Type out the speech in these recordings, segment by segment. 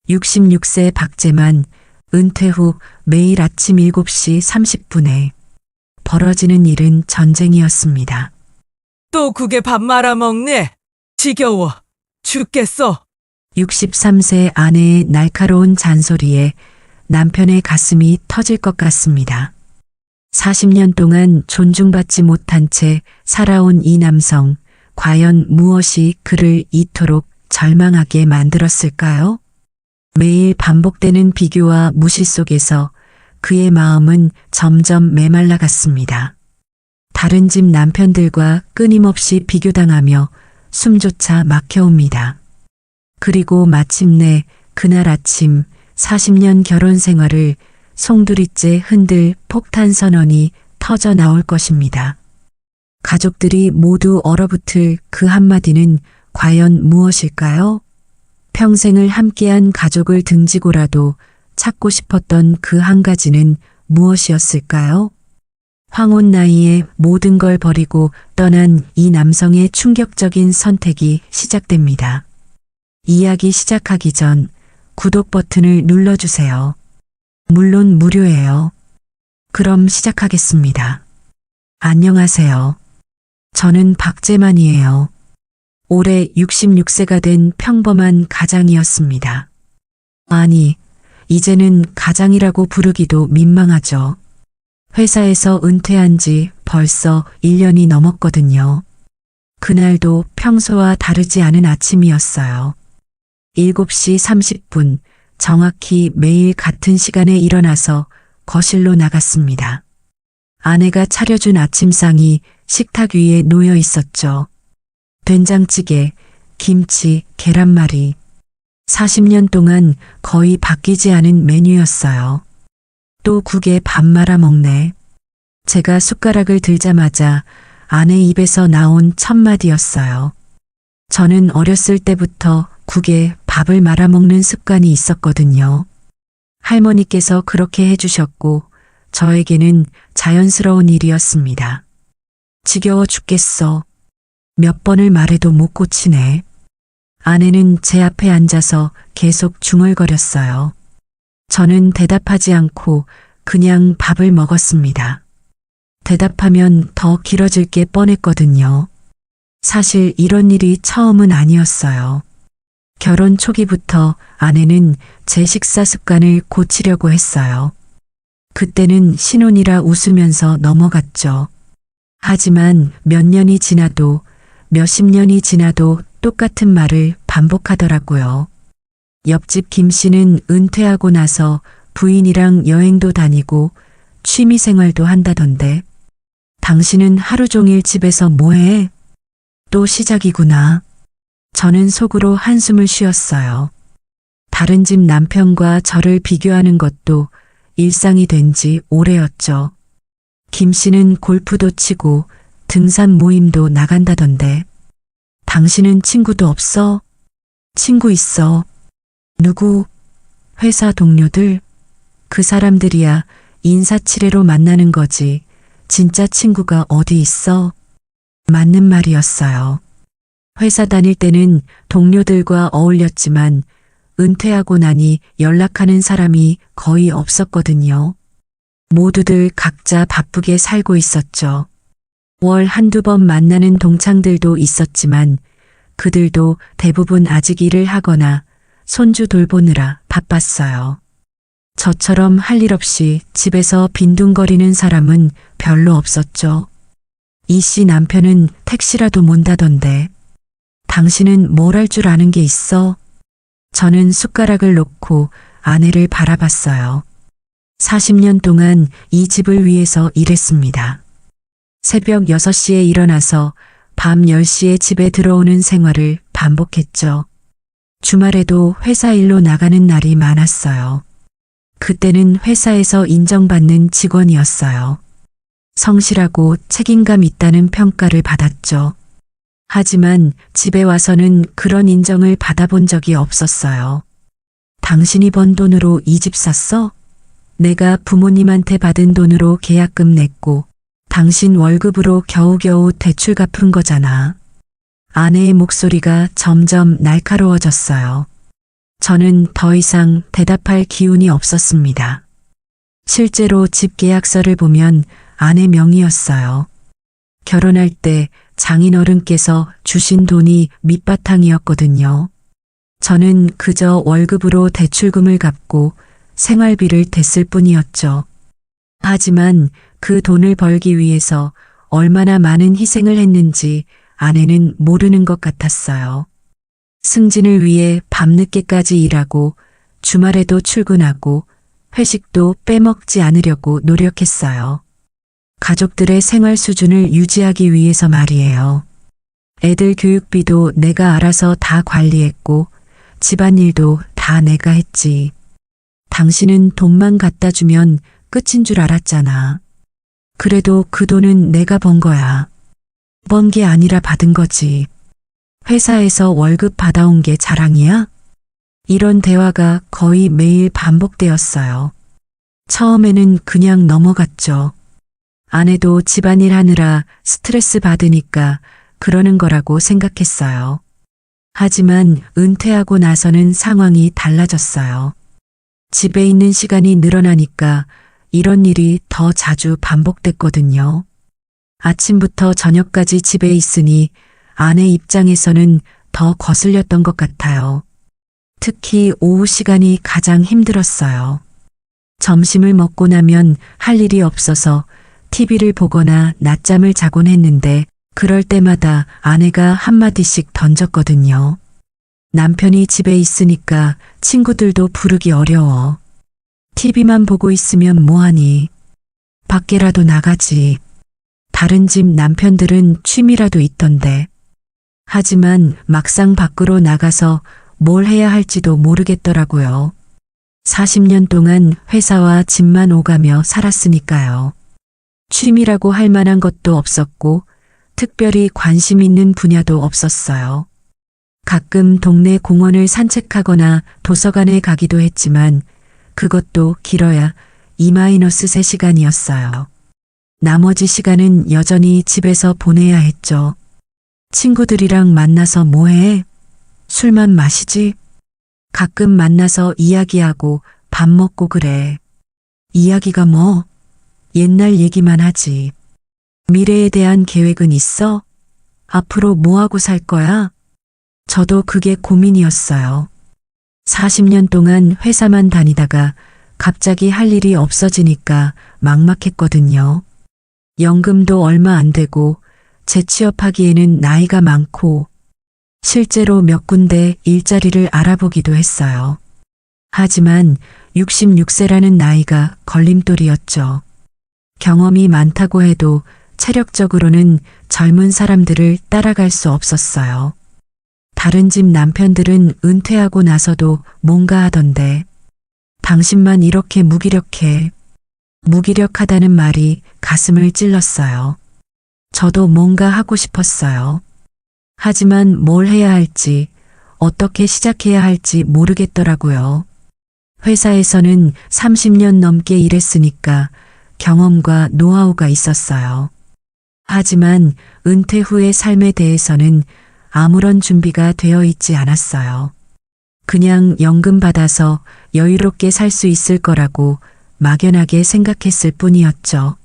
66세 박재만 은퇴 후 매일 아침 7시 30분에 벌어지는 일은 전쟁이었습니다. 또 국에 밥 말아 먹네. 지겨워. 죽겠어. 63세 아내의 날카로운 잔소리에 남편의 가슴이 터질 것 같습니다. 40년 동안 존중받지 못한 채 살아온 이 남성, 과연 무엇이 그를 이토록 절망하게 만들었을까요? 매일 반복되는 비교와 무시 속에서 그의 마음은 점점 메말라갔습니다. 다른 집 남편들과 끊임없이 비교당하며 숨조차 막혀옵니다. 그리고 마침내 그날 아침 40년 결혼 생활을 송두리째 흔들 폭탄 선언이 터져 나올 것입니다. 가족들이 모두 얼어붙을 그 한마디는 과연 무엇일까요? 평생을 함께한 가족을 등지고라도 찾고 싶었던 그 한 가지는 무엇이었을까요? 황혼 나이에 모든 걸 버리고 떠난 이 남성의 충격적인 선택이 시작됩니다. 이야기 시작하기 전 구독 버튼을 눌러주세요. 물론 무료예요. 그럼 시작하겠습니다. 안녕하세요. 저는 박재만이에요. 올해 66세가 된 평범한 가장이었습니다. 아니, 이제는 가장이라고 부르기도 민망하죠. 회사에서 은퇴한 지 벌써 1년이 넘었거든요. 그날도 평소와 다르지 않은 아침이었어요. 7시 30분, 정확히 매일 같은 시간에 일어나서 거실로 나갔습니다. 아내가 차려준 아침상이 식탁 위에 놓여 있었죠. 된장찌개, 김치, 계란말이. 40년 동안 거의 바뀌지 않은 메뉴였어요. 또 국에 밥 말아 먹네. 제가 숟가락을 들자마자 아내 입에서 나온 첫 마디였어요. 저는 어렸을 때부터 국에 밥을 말아 먹는 습관이 있었거든요. 할머니께서 그렇게 해주셨고 저에게는 자연스러운 일이었습니다. 지겨워 죽겠어. 몇 번을 말해도 못 고치네. 아내는 제 앞에 앉아서 계속 중얼거렸어요. 저는 대답하지 않고 그냥 밥을 먹었습니다. 대답하면 더 길어질 게 뻔했거든요. 사실 이런 일이 처음은 아니었어요. 결혼 초기부터 아내는 제 식사 습관을 고치려고 했어요. 그때는 신혼이라 웃으면서 넘어갔죠. 하지만 몇 년이 지나도 몇십 년이 지나도 똑같은 말을 반복하더라고요. 옆집 김 씨는 은퇴하고 나서 부인이랑 여행도 다니고 취미 생활도 한다던데. 당신은 하루 종일 집에서 뭐해? 또 시작이구나. 저는 속으로 한숨을 쉬었어요. 다른 집 남편과 저를 비교하는 것도 일상이 된 지 오래였죠. 김 씨는 골프도 치고 등산 모임도 나간다던데. 당신은 친구도 없어? 친구 있어. 누구? 회사 동료들? 그 사람들이야 인사치레로 만나는 거지. 진짜 친구가 어디 있어? 맞는 말이었어요. 회사 다닐 때는 동료들과 어울렸지만 은퇴하고 나니 연락하는 사람이 거의 없었거든요. 모두들 각자 바쁘게 살고 있었죠. 월 한두 번 만나는 동창들도 있었지만 그들도 대부분 아직 일을 하거나 손주 돌보느라 바빴어요. 저처럼 할 일 없이 집에서 빈둥거리는 사람은 별로 없었죠. 이 씨 남편은 택시라도 몬다던데. 당신은 뭘 할 줄 아는 게 있어? 저는 숟가락을 놓고 아내를 바라봤어요. 40년 동안 이 집을 위해서 일했습니다. 새벽 6시에 일어나서 밤 10시에 집에 들어오는 생활을 반복했죠. 주말에도 회사 일로 나가는 날이 많았어요. 그때는 회사에서 인정받는 직원이었어요. 성실하고 책임감 있다는 평가를 받았죠. 하지만 집에 와서는 그런 인정을 받아본 적이 없었어요. 당신이 번 돈으로 이 집 샀어? 내가 부모님한테 받은 돈으로 계약금 냈고 당신 월급으로 겨우겨우 대출 갚은 거잖아. 아내의 목소리가 점점 날카로워졌어요. 저는 더 이상 대답할 기운이 없었습니다. 실제로 집 계약서를 보면 아내 명의였어요. 결혼할 때 장인어른께서 주신 돈이 밑바탕이었거든요. 저는 그저 월급으로 대출금을 갚고 생활비를 댔을 뿐이었죠. 하지만 그 돈을 벌기 위해서 얼마나 많은 희생을 했는지 아내는 모르는 것 같았어요. 승진을 위해 밤늦게까지 일하고 주말에도 출근하고 회식도 빼먹지 않으려고 노력했어요. 가족들의 생활 수준을 유지하기 위해서 말이에요. 애들 교육비도 내가 알아서 다 관리했고 집안일도 다 내가 했지. 당신은 돈만 갖다 주면 끝인 줄 알았잖아. 그래도 그 돈은 내가 번 거야. 번 게 아니라 받은 거지. 회사에서 월급 받아온 게 자랑이야? 이런 대화가 거의 매일 반복되었어요. 처음에는 그냥 넘어갔죠. 아내도 집안일 하느라 스트레스 받으니까 그러는 거라고 생각했어요. 하지만 은퇴하고 나서는 상황이 달라졌어요. 집에 있는 시간이 늘어나니까 이런 일이 더 자주 반복됐거든요. 아침부터 저녁까지 집에 있으니 아내 입장에서는 더 거슬렸던 것 같아요. 특히 오후 시간이 가장 힘들었어요. 점심을 먹고 나면 할 일이 없어서 TV를 보거나 낮잠을 자곤 했는데 그럴 때마다 아내가 한마디씩 던졌거든요. 남편이 집에 있으니까 친구들도 부르기 어려워. TV만 보고 있으면 뭐하니? 밖에라도 나가지. 다른 집 남편들은 취미라도 있던데. 하지만 막상 밖으로 나가서 뭘 해야 할지도 모르겠더라고요. 40년 동안 회사와 집만 오가며 살았으니까요. 취미라고 할 만한 것도 없었고 특별히 관심 있는 분야도 없었어요. 가끔 동네 공원을 산책하거나 도서관에 가기도 했지만 그것도 길어야 2-3시간이었어요. 나머지 시간은 여전히 집에서 보내야 했죠. 친구들이랑 만나서 뭐해? 술만 마시지? 가끔 만나서 이야기하고 밥 먹고 그래. 이야기가 뭐? 옛날 얘기만 하지. 미래에 대한 계획은 있어? 앞으로 뭐하고 살 거야? 저도 그게 고민이었어요. 40년 동안 회사만 다니다가 갑자기 할 일이 없어지니까 막막했거든요. 연금도 얼마 안 되고 재취업하기에는 나이가 많고 실제로 몇 군데 일자리를 알아보기도 했어요. 하지만 66세라는 나이가 걸림돌이었죠. 경험이 많다고 해도 체력적으로는 젊은 사람들을 따라갈 수 없었어요. 다른 집 남편들은 은퇴하고 나서도 뭔가 하던데 당신만 이렇게 무기력해. 무기력하다는 말이 가슴을 찔렀어요. 저도 뭔가 하고 싶었어요. 하지만 뭘 해야 할지, 어떻게 시작해야 할지 모르겠더라고요. 회사에서는 30년 넘게 일했으니까 경험과 노하우가 있었어요. 하지만 은퇴 후의 삶에 대해서는 아무런 준비가 되어 있지 않았어요. 그냥 연금 받아서 여유롭게 살 수 있을 거라고 막연하게 생각했을 뿐이었죠.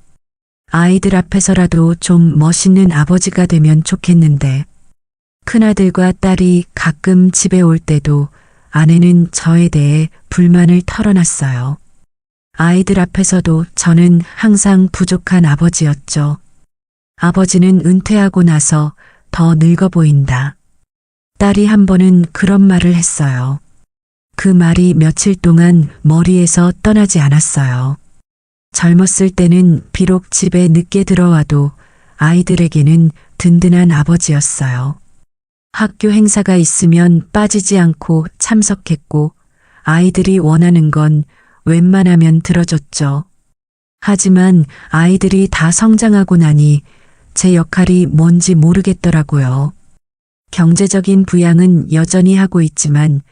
아이들 앞에서라도 좀 멋있는 아버지가 되면 좋겠는데 큰아들과 딸이 가끔 집에 올 때도 아내는 저에 대해 불만을 털어놨어요. 아이들 앞에서도 저는 항상 부족한 아버지였죠. 아버지는 은퇴하고 나서 더 늙어 보인다. 딸이 한 번은 그런 말을 했어요. 그 말이 며칠 동안 머리에서 떠나지 않았어요. 젊었을 때는 비록 집에 늦게 들어와도 아이들에게는 든든한 아버지였어요. 학교 행사가 있으면 빠지지 않고 참석했고 아이들이 원하는 건 웬만하면 들어줬죠. 하지만 아이들이 다 성장하고 나니 제 역할이 뭔지 모르겠더라고요. 경제적인 부양은 여전히 하고 있지만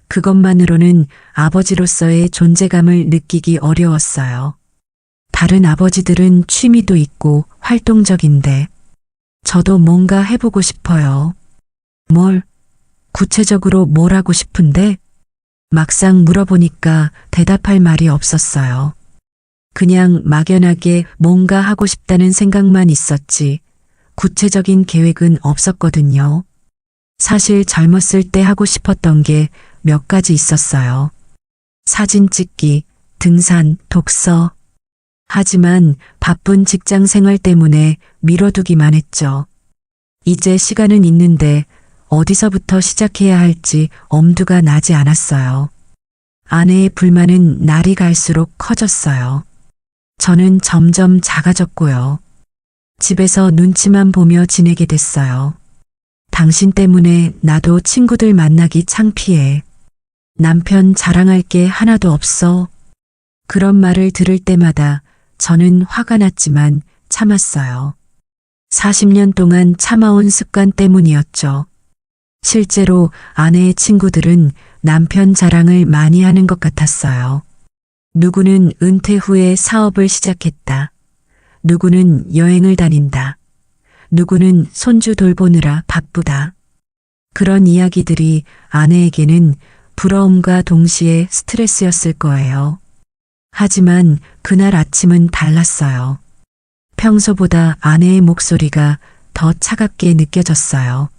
그것만으로는 아버지로서의 존재감을 느끼기 어려웠어요. 다른 아버지들은 취미도 있고 활동적인데 저도 뭔가 해보고 싶어요. 뭘? 구체적으로 뭘 하고 싶은데? 막상 물어보니까 대답할 말이 없었어요. 그냥 막연하게 뭔가 하고 싶다는 생각만 있었지 구체적인 계획은 없었거든요. 사실 젊었을 때 하고 싶었던 게 몇 가지 있었어요. 사진 찍기, 등산, 독서. 하지만 바쁜 직장 생활 때문에 미뤄두기만 했죠. 이제 시간은 있는데 어디서부터 시작해야 할지 엄두가 나지 않았어요. 아내의 불만은 날이 갈수록 커졌어요. 저는 점점 작아졌고요. 집에서 눈치만 보며 지내게 됐어요. 당신 때문에 나도 친구들 만나기 창피해. 남편 자랑할 게 하나도 없어. 그런 말을 들을 때마다 저는 화가 났지만 참았어요. 40년 동안 참아온 습관 때문이었죠. 실제로 아내의 친구들은 남편 자랑을 많이 하는 것 같았어요. 누구는 은퇴 후에 사업을 시작했다. 누구는 여행을 다닌다. 누구는 손주 돌보느라 바쁘다. 그런 이야기들이 아내에게는 부러움과 동시에 스트레스였을 거예요. 하지만 그날 아침은 달랐어요. 평소보다 아내의 목소리가 더 차갑게 느껴졌어요.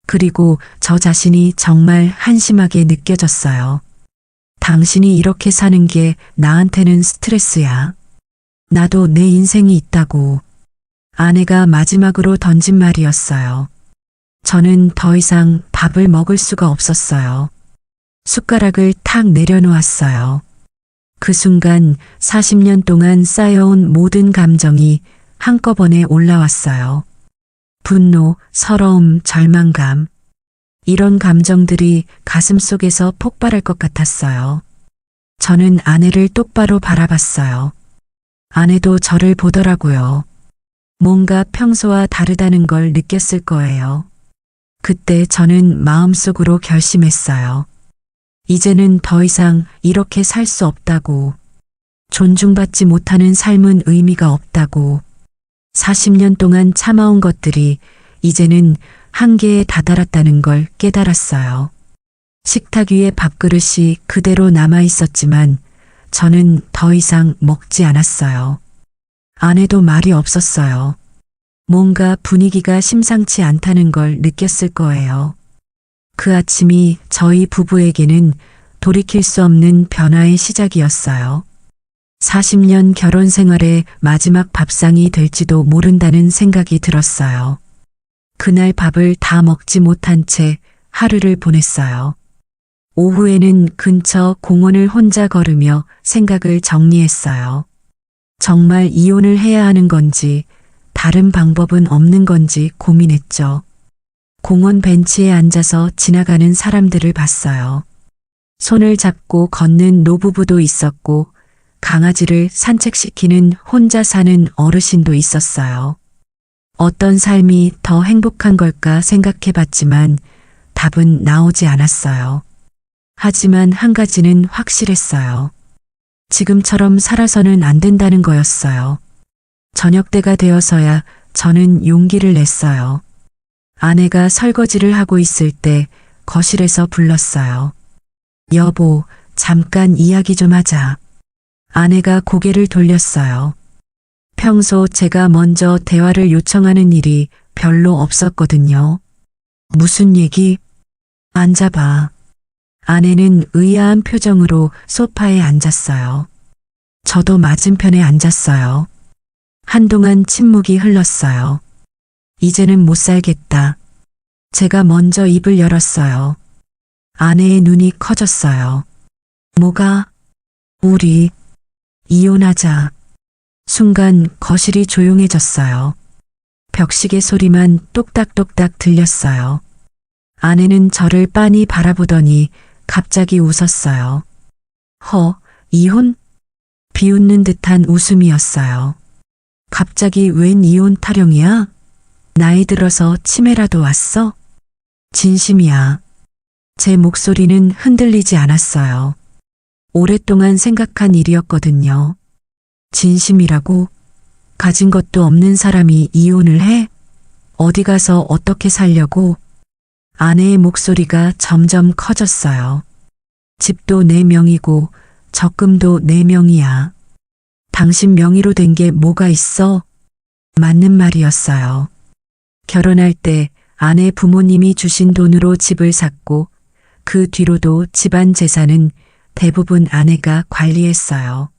그리고 저 자신이 정말 한심하게 느껴졌어요. 당신이 이렇게 사는 게 나한테는 스트레스야. 나도 내 인생이 있다고. 아내가 마지막으로 던진 말이었어요. 저는 더 이상 밥을 먹을 수가 없었어요. 숟가락을 탁 내려놓았어요. 그 순간 40년 동안 쌓여온 모든 감정이 한꺼번에 올라왔어요. 분노, 서러움, 절망감. 이런 감정들이 가슴 속에서 폭발할 것 같았어요. 저는 아내를 똑바로 바라봤어요. 아내도 저를 보더라고요. 뭔가 평소와 다르다는 걸 느꼈을 거예요. 그때 저는 마음속으로 결심했어요. 이제는 더 이상 이렇게 살 수 없다고. 존중받지 못하는 삶은 의미가 없다고. 40년 동안 참아온 것들이 이제는 한계에 다다랐다는 걸 깨달았어요. 식탁 위에 밥그릇이 그대로 남아 있었지만 저는 더 이상 먹지 않았어요. 아내도 말이 없었어요. 뭔가 분위기가 심상치 않다는 걸 느꼈을 거예요. 그 아침이 저희 부부에게는 돌이킬 수 없는 변화의 시작이었어요. 40년 결혼 생활의 마지막 밥상이 될지도 모른다는 생각이 들었어요. 그날 밥을 다 먹지 못한 채 하루를 보냈어요. 오후에는 근처 공원을 혼자 걸으며 생각을 정리했어요. 정말 이혼을 해야 하는 건지 다른 방법은 없는 건지 고민했죠. 공원 벤치에 앉아서 지나가는 사람들을 봤어요. 손을 잡고 걷는 노부부도 있었고 강아지를 산책시키는 혼자 사는 어르신도 있었어요. 어떤 삶이 더 행복한 걸까 생각해 봤지만 답은 나오지 않았어요. 하지만 한 가지는 확실했어요. 지금처럼 살아서는 안 된다는 거였어요. 저녁 때가 되어서야 저는 용기를 냈어요. 아내가 설거지를 하고 있을 때 거실에서 불렀어요. 여보, 잠깐 이야기 좀 하자. 아내가 고개를 돌렸어요. 평소 제가 먼저 대화를 요청하는 일이 별로 없었거든요. 무슨 얘기? 앉아봐. 아내는 의아한 표정으로 소파에 앉았어요. 저도 맞은편에 앉았어요. 한동안 침묵이 흘렀어요. 이제는 못 살겠다. 제가 먼저 입을 열었어요. 아내의 눈이 커졌어요. 뭐가? 우리 이혼하자. 순간 거실이 조용해졌어요. 벽시계 소리만 똑딱똑딱 들렸어요. 아내는 저를 빤히 바라보더니 갑자기 웃었어요. 이혼? 비웃는 듯한 웃음이었어요. 갑자기 웬 이혼 타령이야? 나이 들어서 치매라도 왔어? 진심이야. 제 목소리는 흔들리지 않았어요. 오랫동안 생각한 일이었거든요. 진심이라고? 가진 것도 없는 사람이 이혼을 해? 어디 가서 어떻게 살려고? 아내의 목소리가 점점 커졌어요. 집도 내 명이고 적금도 내 명이야. 당신 명의로 된 게 뭐가 있어? 맞는 말이었어요. 결혼할 때 아내 부모님이 주신 돈으로 집을 샀고 그 뒤로도 집안 재산은 대부분 아내가 관리했어요.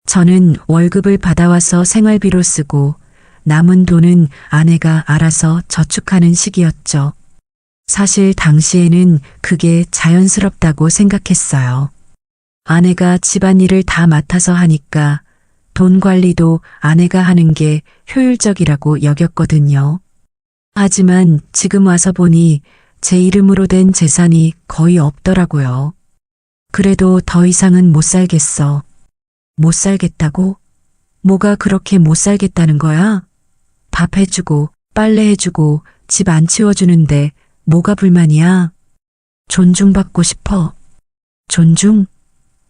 저는 월급을 받아와서 생활비로 쓰고 남은 돈은 아내가 알아서 저축하는 식이었죠. 사실 당시에는 그게 자연스럽다고 생각했어요. 아내가 집안일을 다 맡아서 하니까 돈 관리도 아내가 하는 게 효율적이라고 여겼거든요. 하지만 지금 와서 보니 제 이름으로 된 재산이 거의 없더라고요. 그래도 더 이상은 못 살겠어. 못 살겠다고? 뭐가 그렇게 못 살겠다는 거야? 밥 해주고, 빨래 해주고, 집 안 치워주는데 뭐가 불만이야? 존중받고 싶어. 존중?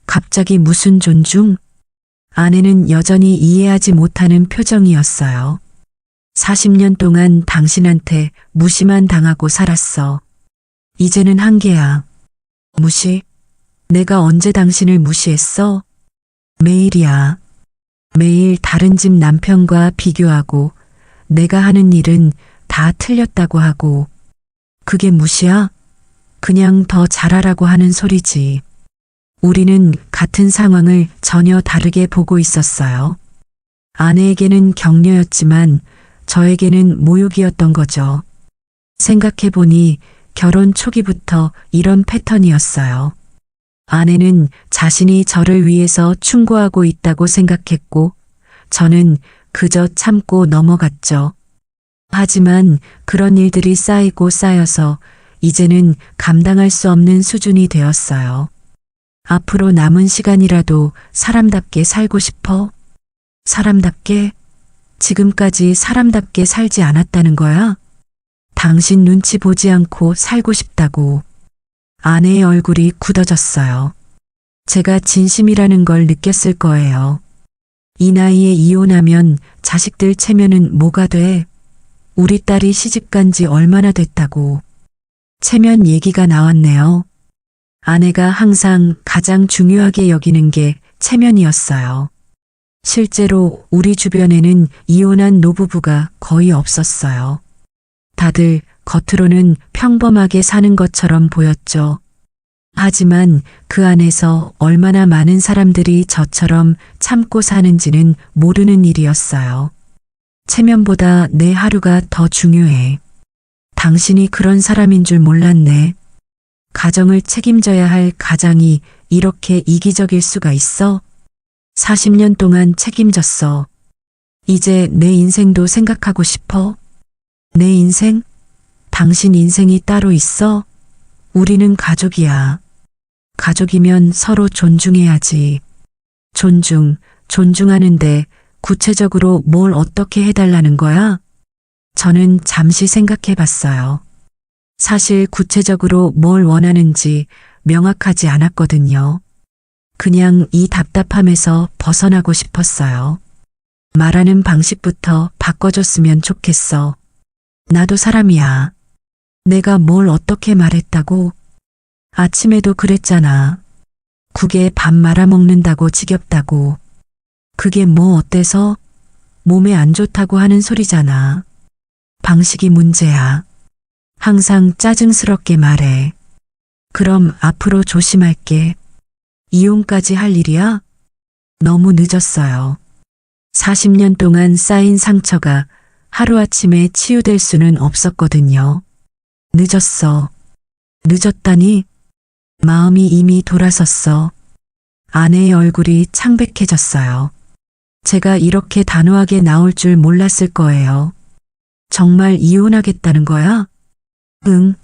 갑자기 무슨 존중? 아내는 여전히 이해하지 못하는 표정이었어요. 40년 동안 당신한테 무시만 당하고 살았어. 이제는 한계야. 무시? 내가 언제 당신을 무시했어? 매일이야. 매일 다른 집 남편과 비교하고 내가 하는 일은 다 틀렸다고 하고 그게 무시야? 그냥 더 잘하라고 하는 소리지. 우리는 같은 상황을 전혀 다르게 보고 있었어요. 아내에게는 격려였지만 저에게는 모욕이었던 거죠. 생각해보니 결혼 초기부터 이런 패턴이었어요. 아내는 자신이 저를 위해서 충고하고 있다고 생각했고 저는 그저 참고 넘어갔죠. 하지만 그런 일들이 쌓이고 쌓여서 이제는 감당할 수 없는 수준이 되었어요. 앞으로 남은 시간이라도 사람답게 살고 싶어? 사람답게? 지금까지 사람답게 살지 않았다는 거야? 당신 눈치 보지 않고 살고 싶다고. 아내의 얼굴이 굳어졌어요. 제가 진심이라는 걸 느꼈을 거예요. 이 나이에 이혼하면 자식들 체면은 뭐가 돼? 우리 딸이 시집간 지 얼마나 됐다고. 체면 얘기가 나왔네요. 아내가 항상 가장 중요하게 여기는 게 체면이었어요. 실제로 우리 주변에는 이혼한 노부부가 거의 없었어요. 다들 겉으로는 평범하게 사는 것처럼 보였죠. 하지만 그 안에서 얼마나 많은 사람들이 저처럼 참고 사는지는 모르는 일이었어요. 체면보다 내 하루가 더 중요해. 당신이 그런 사람인 줄 몰랐네. 가정을 책임져야 할 가장이 이렇게 이기적일 수가 있어? 40년 동안 책임졌어. 이제 내 인생도 생각하고 싶어? 내 인생? 당신 인생이 따로 있어? 우리는 가족이야. 가족이면 서로 존중해야지. 존중하는데 구체적으로 뭘 어떻게 해달라는 거야? 저는 잠시 생각해 봤어요. 사실 구체적으로 뭘 원하는지 명확하지 않았거든요. 그냥 이 답답함에서 벗어나고 싶었어요. 말하는 방식부터 바꿔줬으면 좋겠어. 나도 사람이야. 내가 뭘 어떻게 말했다고? 아침에도 그랬잖아. 국에 밥 말아 먹는다고 지겹다고. 그게 뭐 어때서? 몸에 안 좋다고 하는 소리잖아. 방식이 문제야. 항상 짜증스럽게 말해. 그럼 앞으로 조심할게. 이혼까지 할 일이야? 너무 늦었어요. 40년 동안 쌓인 상처가 하루아침에 치유될 수는 없었거든요. 늦었어. 늦었다니? 마음이 이미 돌아섰어. 아내의 얼굴이 창백해졌어요. 제가 이렇게 단호하게 나올 줄 몰랐을 거예요. 정말 이혼하겠다는 거야? 응.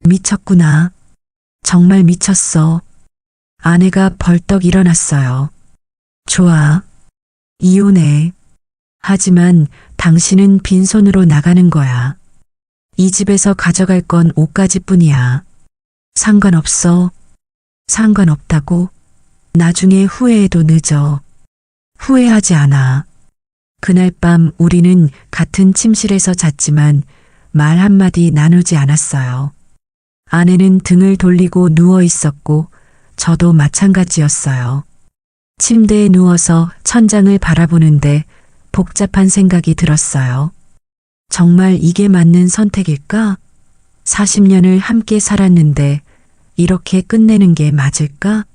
미쳤구나. 정말 미쳤어. 아내가 벌떡 일어났어요. 좋아. 이혼해. 하지만 당신은 빈손으로 나가는 거야. 이 집에서 가져갈 건 옷가지뿐이야. 상관없어. 상관없다고? 나중에 후회해도 늦어. 후회하지 않아. 그날 밤 우리는 같은 침실에서 잤지만 말 한마디 나누지 않았어요. 아내는 등을 돌리고 누워 있었고 저도 마찬가지였어요. 침대에 누워서 천장을 바라보는데 복잡한 생각이 들었어요. 정말 이게 맞는 선택일까? 40년을 함께 살았는데 이렇게 끝내는 게 맞을까?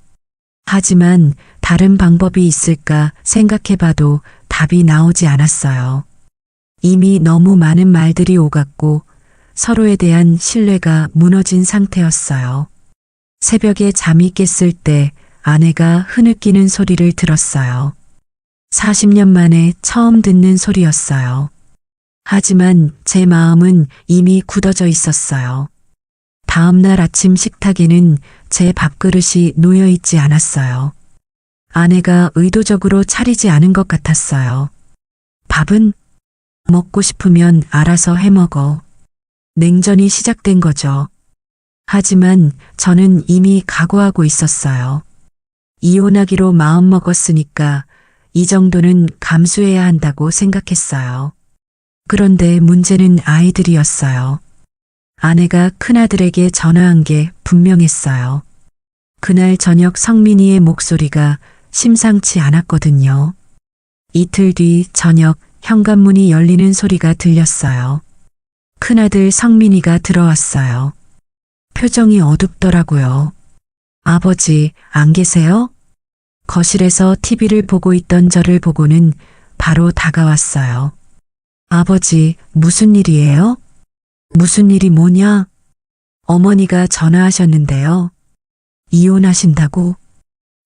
하지만 다른 방법이 있을까 생각해봐도 답이 나오지 않았어요. 이미 너무 많은 말들이 오갔고 서로에 대한 신뢰가 무너진 상태였어요. 새벽에 잠이 깼을 때 아내가 흐느끼는 소리를 들었어요. 40년 만에 처음 듣는 소리였어요. 하지만 제 마음은 이미 굳어져 있었어요. 다음 날 아침 식탁에는 제 밥그릇이 놓여 있지 않았어요. 아내가 의도적으로 차리지 않은 것 같았어요. 밥은 먹고 싶으면 알아서 해 먹어. 냉전이 시작된 거죠. 하지만 저는 이미 각오하고 있었어요. 이혼하기로 마음먹었으니까 이 정도는 감수해야 한다고 생각했어요. 그런데 문제는 아이들이었어요. 아내가 큰아들에게 전화한 게 분명했어요. 그날 저녁 성민이의 목소리가 심상치 않았거든요. 이틀 뒤 저녁 현관문이 열리는 소리가 들렸어요. 큰아들 성민이가 들어왔어요. 표정이 어둡더라고요. 아버지, 안 계세요? 거실에서 TV를 보고 있던 저를 보고는 바로 다가왔어요. 아버지, 무슨 일이에요? 무슨 일이 뭐냐? 어머니가 전화하셨는데요. 이혼하신다고?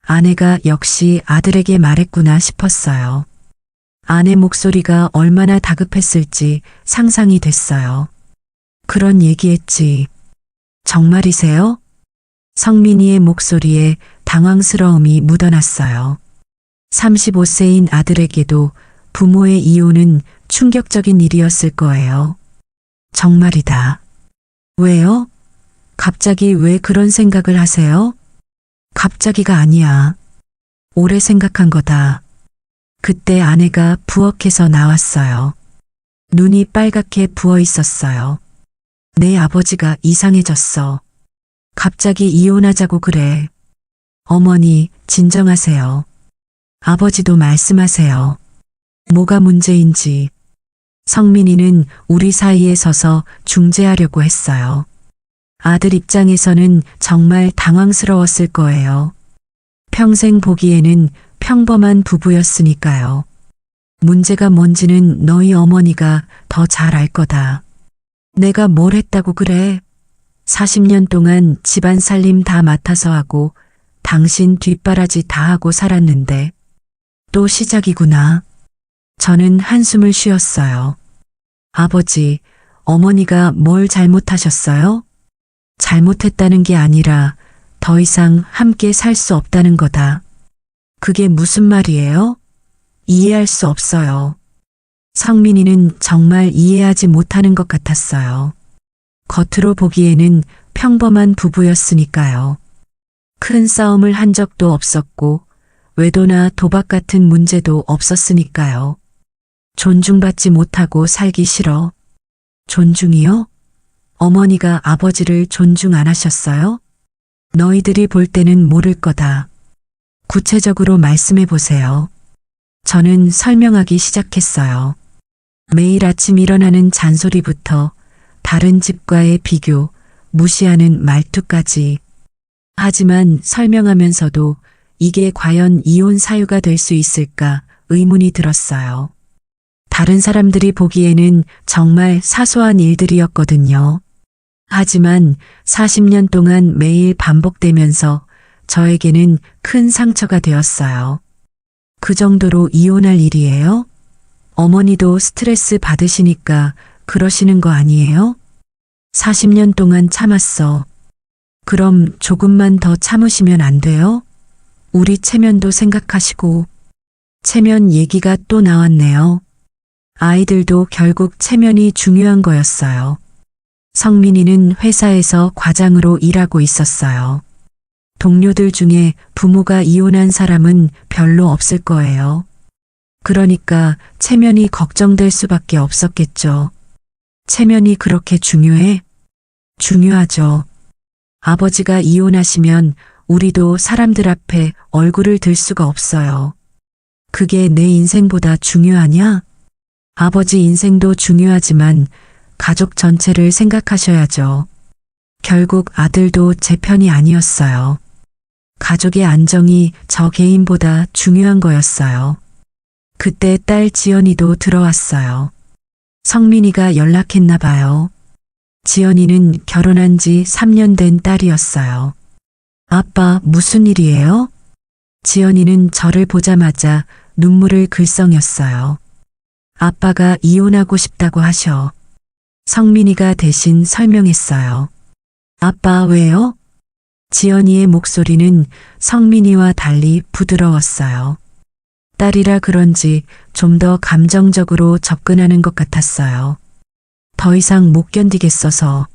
아내가 역시 아들에게 말했구나 싶었어요. 아내 목소리가 얼마나 다급했을지 상상이 됐어요. 그런 얘기했지. 정말이세요? 성민이의 목소리에 당황스러움이 묻어났어요. 35세인 아들에게도 부모의 이혼은 충격적인 일이었을 거예요. 정말이다. 왜요? 갑자기 왜 그런 생각을 하세요? 갑자기가 아니야. 오래 생각한 거다. 그때 아내가 부엌에서 나왔어요. 눈이 빨갛게 부어 있었어요. 내 아버지가 이상해졌어. 갑자기 이혼하자고 그래. 어머니, 진정하세요. 아버지도 말씀하세요. 뭐가 문제인지. 성민이는 우리 사이에 서서 중재하려고 했어요. 아들 입장에서는 정말 당황스러웠을 거예요. 평생 보기에는 평범한 부부였으니까요. 문제가 뭔지는 너희 어머니가 더 잘 알 거다. 내가 뭘 했다고 그래? 40년 동안 집안 살림 다 맡아서 하고 당신 뒷바라지 다 하고 살았는데 또 시작이구나. 저는 한숨을 쉬었어요. 아버지, 어머니가 뭘 잘못하셨어요? 잘못했다는 게 아니라 더 이상 함께 살 수 없다는 거다. 그게 무슨 말이에요? 이해할 수 없어요. 성민이는 정말 이해하지 못하는 것 같았어요. 겉으로 보기에는 평범한 부부였으니까요. 큰 싸움을 한 적도 없었고 외도나 도박 같은 문제도 없었으니까요. 존중받지 못하고 살기 싫어. 존중이요? 어머니가 아버지를 존중 안 하셨어요? 너희들이 볼 때는 모를 거다. 구체적으로 말씀해 보세요. 저는 설명하기 시작했어요. 매일 아침 일어나는 잔소리부터 다른 집과의 비교, 무시하는 말투까지. 하지만 설명하면서도 이게 과연 이혼 사유가 될 수 있을까 의문이 들었어요. 다른 사람들이 보기에는 정말 사소한 일들이었거든요. 하지만 40년 동안 매일 반복되면서 저에게는 큰 상처가 되었어요. 그 정도로 이혼할 일이에요? 어머니도 스트레스 받으시니까 그러시는 거 아니에요? 40년 동안 참았어. 그럼 조금만 더 참으시면 안 돼요? 우리 체면도 생각하시고. 체면 얘기가 또 나왔네요. 아이들도 결국 체면이 중요한 거였어요. 성민이는 회사에서 과장으로 일하고 있었어요. 동료들 중에 부모가 이혼한 사람은 별로 없을 거예요. 그러니까 체면이 걱정될 수밖에 없었겠죠. 체면이 그렇게 중요해? 중요하죠. 아버지가 이혼하시면 우리도 사람들 앞에 얼굴을 들 수가 없어요. 그게 내 인생보다 중요하냐? 아버지 인생도 중요하지만 가족 전체를 생각하셔야죠. 결국 아들도 제 편이 아니었어요. 가족의 안정이 저 개인보다 중요한 거였어요. 그때 딸 지연이도 들어왔어요. 성민이가 연락했나 봐요. 지연이는 결혼한 지 3년 된 딸이었어요. 아빠, 무슨 일이에요? 지연이는 저를 보자마자 눈물을 글썽였어요. 아빠가 이혼하고 싶다고 하셔. 성민이가 대신 설명했어요. 아빠, 왜요? 지연이의 목소리는 성민이와 달리 부드러웠어요. 딸이라 그런지 좀 더 감정적으로 접근하는 것 같았어요. 더 이상 못 견디겠어서.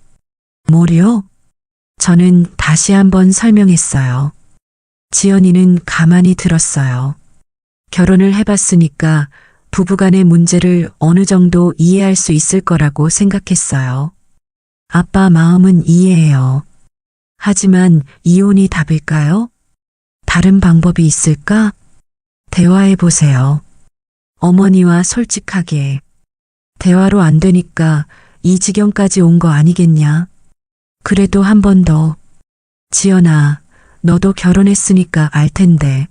뭐요? 저는 다시 한번 설명했어요. 지연이는 가만히 들었어요. 결혼을 해봤으니까 부부간의 문제를 어느 정도 이해할 수 있을 거라고 생각했어요. 아빠 마음은 이해해요. 하지만 이혼이 답일까요? 다른 방법이 있을까? 대화해 보세요. 어머니와 솔직하게. 대화로 안 되니까 이 지경까지 온 거 아니겠냐? 그래도 한 번 더. 지연아, 너도 결혼했으니까 알 텐데.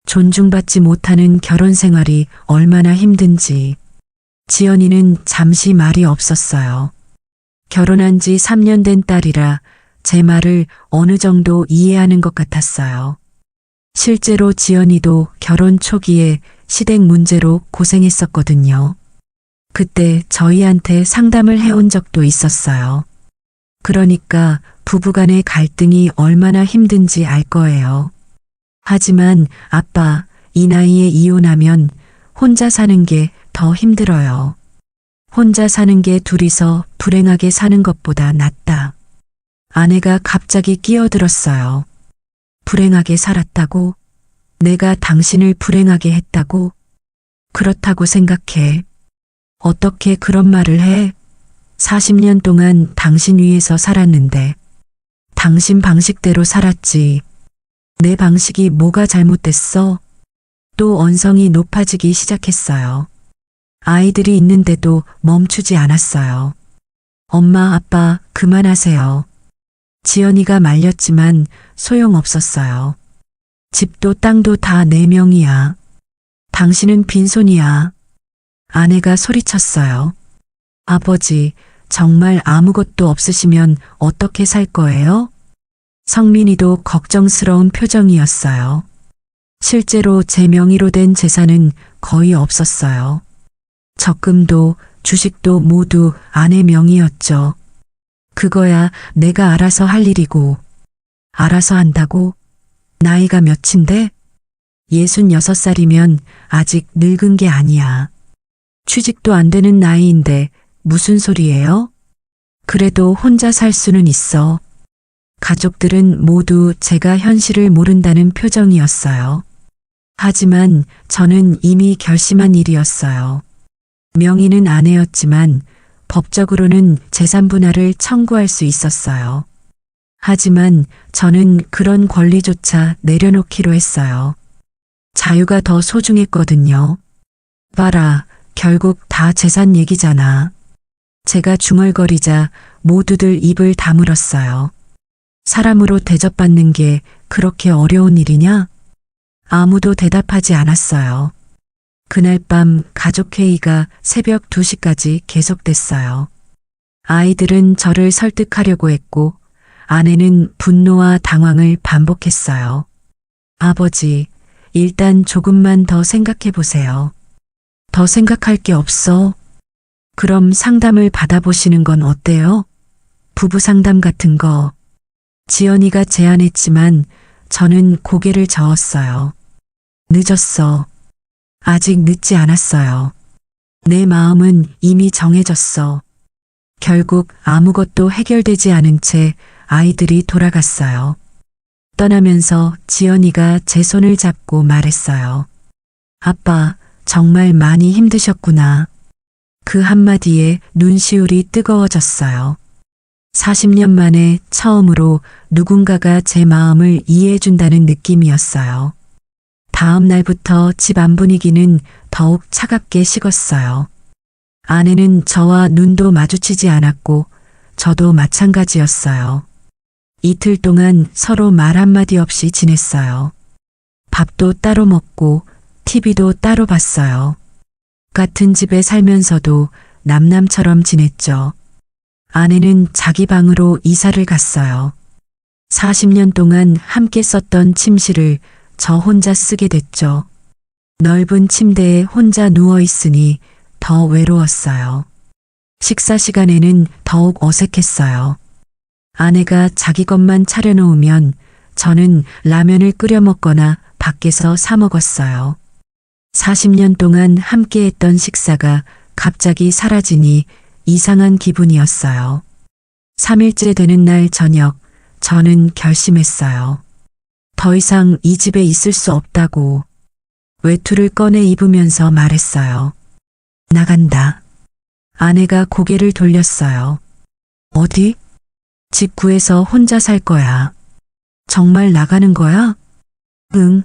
존중받지 못하는 결혼 생활이 얼마나 힘든지. 지연이는 잠시 말이 없었어요. 결혼한 지 3년 된 딸이라 제 말을 어느 정도 이해하는 것 같았어요. 실제로 지연이도 결혼 초기에 시댁 문제로 고생했었거든요. 그때 저희한테 상담을 해온 적도 있었어요. 그러니까 부부간의 갈등이 얼마나 힘든지 알 거예요. 하지만 아빠, 이 나이에 이혼하면 혼자 사는 게 더 힘들어요. 혼자 사는 게 둘이서 불행하게 사는 것보다 낫다. 아내가 갑자기 끼어들었어요. 불행하게 살았다고? 내가 당신을 불행하게 했다고? 그렇다고 생각해. 어떻게 그런 말을 해? 40년 동안 당신 위에서 살았는데. 당신 방식대로 살았지. 내 방식이 뭐가 잘못됐어? 또 언성이 높아지기 시작했어요. 아이들이 있는데도 멈추지 않았어요. 엄마, 아빠, 그만하세요. 지연이가 말렸지만 소용없었어요. 집도 땅도 다 내 명이야. 당신은 빈손이야. 아내가 소리쳤어요. 아버지, 정말 아무것도 없으시면 어떻게 살 거예요? 성민이도 걱정스러운 표정이었어요. 실제로 제 명의로 된 재산은 거의 없었어요. 적금도 주식도 모두 아내 명의였죠. 그거야 내가 알아서 할 일이고. 알아서 한다고? 나이가 몇인데? 66살이면 아직 늙은 게 아니야. 취직도 안 되는 나이인데 무슨 소리예요? 그래도 혼자 살 수는 있어. 가족들은 모두 제가 현실을 모른다는 표정이었어요. 하지만 저는 이미 결심한 일이었어요. 명의는 아내였지만 법적으로는 재산 분할을 청구할 수 있었어요. 하지만 저는 그런 권리조차 내려놓기로 했어요. 자유가 더 소중했거든요. 봐라, 결국 다 재산 얘기잖아. 제가 중얼거리자 모두들 입을 다물었어요. 사람으로 대접받는 게 그렇게 어려운 일이냐? 아무도 대답하지 않았어요. 그날 밤 가족회의가 새벽 2시까지 계속됐어요. 아이들은 저를 설득하려고 했고 아내는 분노와 당황을 반복했어요. 아버지, 일단 조금만 더 생각해 보세요. 더 생각할 게 없어. 그럼 상담을 받아보시는 건 어때요? 부부 상담 같은 거. 지연이가 제안했지만 저는 고개를 저었어요. 늦었어. 아직 늦지 않았어요. 내 마음은 이미 정해졌어. 결국 아무것도 해결되지 않은 채 아이들이 돌아갔어요. 떠나면서 지연이가 제 손을 잡고 말했어요. 아빠, 정말 많이 힘드셨구나. 그 한마디에 눈시울이 뜨거워졌어요. 40년 만에 처음으로 누군가가 제 마음을 이해해준다는 느낌이었어요. 다음 날부터 집안 분위기는 더욱 차갑게 식었어요. 아내는 저와 눈도 마주치지 않았고 저도 마찬가지였어요. 이틀 동안 서로 말 한마디 없이 지냈어요. 밥도 따로 먹고 TV도 따로 봤어요. 같은 집에 살면서도 남남처럼 지냈죠. 아내는 자기 방으로 이사를 갔어요. 40년 동안 함께 썼던 침실을 저 혼자 쓰게 됐죠. 넓은 침대에 혼자 누워 있으니 더 외로웠어요. 식사 시간에는 더욱 어색했어요. 아내가 자기 것만 차려놓으면 저는 라면을 끓여 먹거나 밖에서 사 먹었어요. 40년 동안 함께 했던 식사가 갑자기 사라지니 이상한 기분이었어요. 3일째 되는 날 저녁, 저는 결심했어요. 더 이상 이 집에 있을 수 없다고. 외투를 꺼내 입으면서 말했어요. 나간다. 아내가 고개를 돌렸어요. 어디? 집 구해서 혼자 살 거야. 정말 나가는 거야? 응.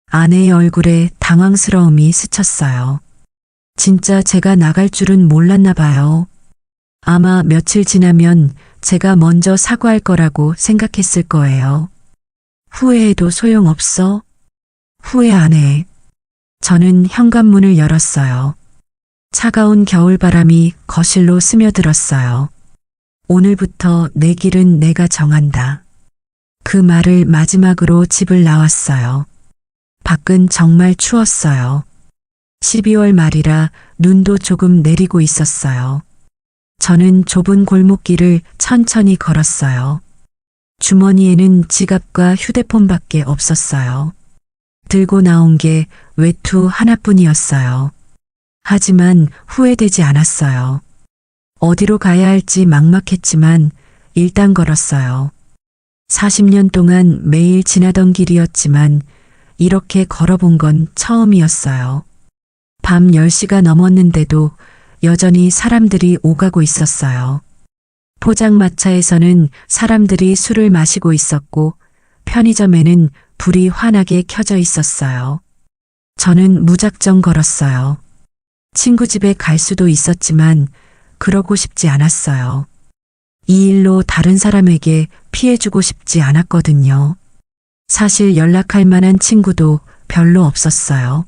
아내의 얼굴에 당황스러움이 스쳤어요. 진짜 제가 나갈 줄은 몰랐나 봐요. 아마 며칠 지나면 제가 먼저 사과할 거라고 생각했을 거예요. 후회해도 소용없어? 후회 안 해. 저는 현관문을 열었어요. 차가운 겨울바람이 거실로 스며들었어요. 오늘부터 내 길은 내가 정한다. 그 말을 마지막으로 집을 나왔어요. 밖은 정말 추웠어요. 12월 말이라 눈도 조금 내리고 있었어요. 저는 좁은 골목길을 천천히 걸었어요. 주머니에는 지갑과 휴대폰밖에 없었어요. 들고 나온 게 외투 하나뿐이었어요. 하지만 후회되지 않았어요. 어디로 가야 할지 막막했지만 일단 걸었어요. 40년 동안 매일 지나던 길이었지만 이렇게 걸어본 건 처음이었어요. 밤 10시가 넘었는데도 여전히 사람들이 오가고 있었어요. 포장마차에서는 사람들이 술을 마시고 있었고 편의점에는 불이 환하게 켜져 있었어요. 저는 무작정 걸었어요. 친구 집에 갈 수도 있었지만 그러고 싶지 않았어요. 이 일로 다른 사람에게 피해주고 싶지 않았거든요. 사실 연락할 만한 친구도 별로 없었어요.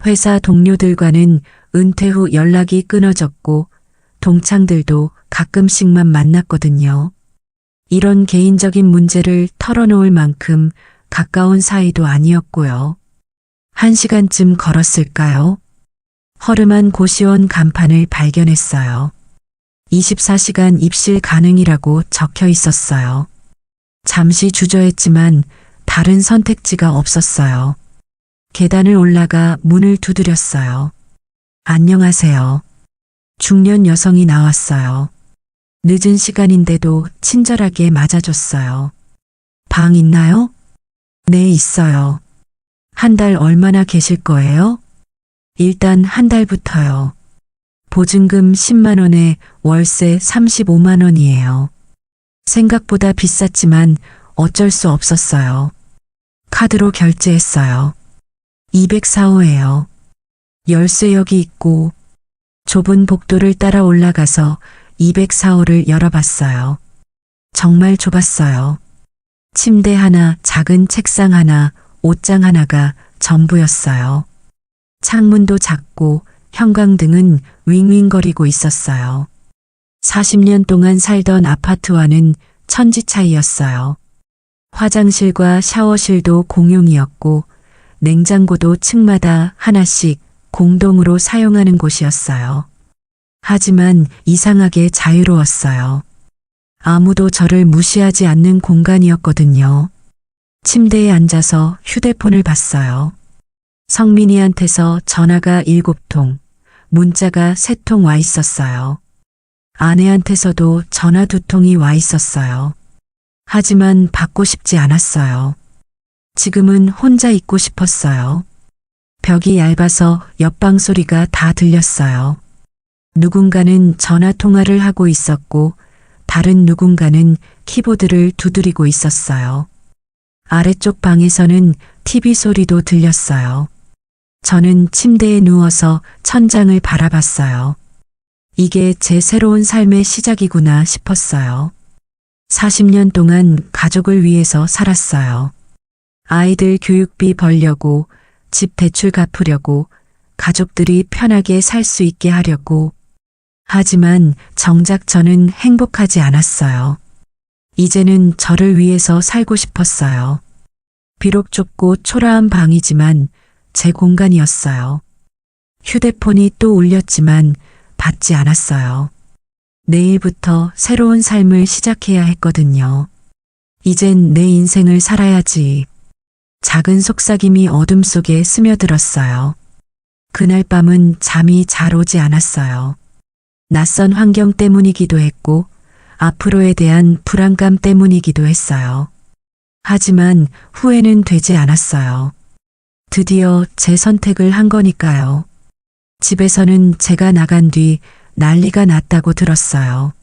회사 동료들과는 은퇴 후 연락이 끊어졌고 동창들도 가끔씩만 만났거든요. 이런 개인적인 문제를 털어놓을 만큼 가까운 사이도 아니었고요. 1시간쯤 걸었을까요? 허름한 고시원 간판을 발견했어요. 24시간 입실 가능이라고 적혀 있었어요. 잠시 주저했지만 다른 선택지가 없었어요. 계단을 올라가 문을 두드렸어요. 안녕하세요. 중년 여성이 나왔어요. 늦은 시간인데도 친절하게 맞아줬어요. 방 있나요? 네, 있어요. 한 달 얼마나 계실 거예요? 일단 한 달부터요. 보증금 10만 원에 월세 35만 원이에요. 생각보다 비쌌지만 어쩔 수 없었어요. 카드로 결제했어요. 204호예요. 열쇠 여기 있고 좁은 복도를 따라 올라가서 204호를 열어봤어요. 정말 좁았어요. 침대 하나, 작은 책상 하나, 옷장 하나가 전부였어요. 창문도 작고 형광등은 윙윙거리고 있었어요. 40년 동안 살던 아파트와는 천지 차이였어요. 화장실과 샤워실도 공용이었고 냉장고도 층마다 하나씩 공동으로 사용하는 곳이었어요. 하지만 이상하게 자유로웠어요. 아무도 저를 무시하지 않는 공간이었거든요. 침대에 앉아서 휴대폰을 봤어요. 성민이한테서 전화가 7통, 문자가 3통 와 있었어요. 아내한테서도 전화 2통이 와 있었어요. 하지만 받고 싶지 않았어요. 지금은 혼자 있고 싶었어요. 벽이 얇아서 옆방 소리가 다 들렸어요. 누군가는 전화 통화를 하고 있었고 다른 누군가는 키보드를 두드리고 있었어요. 아래쪽 방에서는 TV 소리도 들렸어요. 저는 침대에 누워서 천장을 바라봤어요. 이게 제 새로운 삶의 시작이구나 싶었어요. 40년 동안 가족을 위해서 살았어요. 아이들 교육비 벌려고, 집 대출 갚으려고, 가족들이 편하게 살 수 있게 하려고. 하지만 정작 저는 행복하지 않았어요. 이제는 저를 위해서 살고 싶었어요. 비록 좁고 초라한 방이지만 제 공간이었어요. 휴대폰이 또 울렸지만 받지 않았어요. 내일부터 새로운 삶을 시작해야 했거든요. 이젠 내 인생을 살아야지. 작은 속삭임이 어둠 속에 스며들었어요. 그날 밤은 잠이 잘 오지 않았어요. 낯선 환경 때문이기도 했고 앞으로에 대한 불안감 때문이기도 했어요. 하지만 후회는 되지 않았어요. 드디어 제 선택을 한 거니까요. 집에서는 제가 나간 뒤 난리가 났다고 들었어요.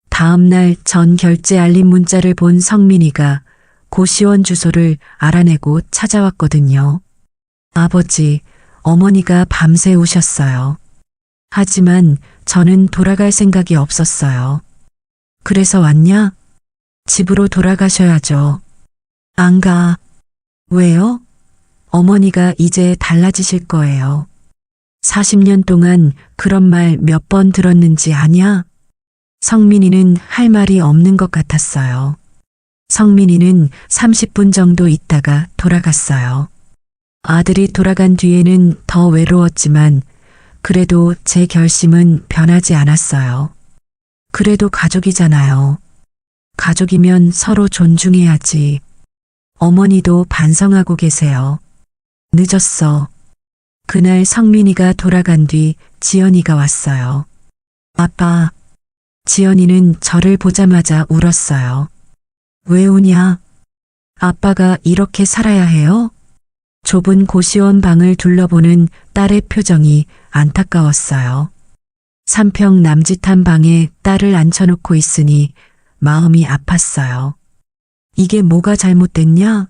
다음 날 전 결제 알림 문자를 본 성민이가 고시원 주소를 알아내고 찾아왔거든요. 아버지, 어머니가 밤새 오셨어요. 하지만 저는 돌아갈 생각이 없었어요. 그래서 왔냐? 집으로 돌아가셔야죠. 안 가. 왜요? 어머니가 이제 달라지실 거예요. 40년 동안 그런 말 몇 번 들었는지 아냐? 성민이는 할 말이 없는 것 같았어요. 성민이는 30분 정도 있다가 돌아갔어요. 아들이 돌아간 뒤에는 더 외로웠지만 그래도 제 결심은 변하지 않았어요. 그래도 가족이잖아요. 가족이면 서로 존중해야지. 어머니도 반성하고 계세요. 늦었어. 그날 성민이가 돌아간 뒤 지연이가 왔어요. 아빠. 지연이는 저를 보자마자 울었어요. 왜 우냐? 아빠가 이렇게 살아야 해요? 좁은 고시원 방을 둘러보는 딸의 표정이 안타까웠어요. 3평 남짓한 방에 딸을 앉혀놓고 있으니 마음이 아팠어요. 이게 뭐가 잘못됐냐?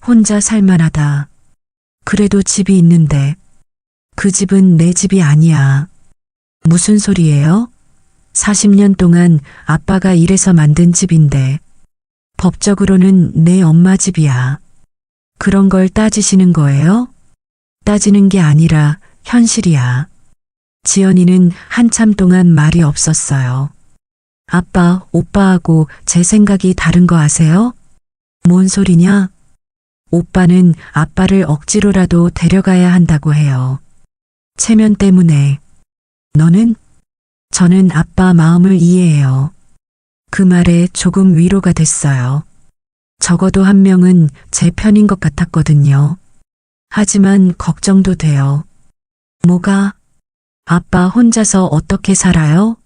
혼자 살만하다. 그래도 집이 있는데. 그 집은 내 집이 아니야. 무슨 소리예요? 40년 동안 아빠가 일해서 만든 집인데. 법적으로는 내 엄마 집이야. 그런 걸 따지시는 거예요? 따지는 게 아니라 현실이야. 지연이는 한참 동안 말이 없었어요. 아빠, 오빠하고 제 생각이 다른 거 아세요? 뭔 소리냐? 오빠는 아빠를 억지로라도 데려가야 한다고 해요. 체면 때문에. 너는? 저는 아빠 마음을 이해해요. 그 말에 조금 위로가 됐어요. 적어도 한 명은 제 편인 것 같았거든요. 하지만 걱정도 돼요. 뭐가? 아빠 혼자서 어떻게 살아요?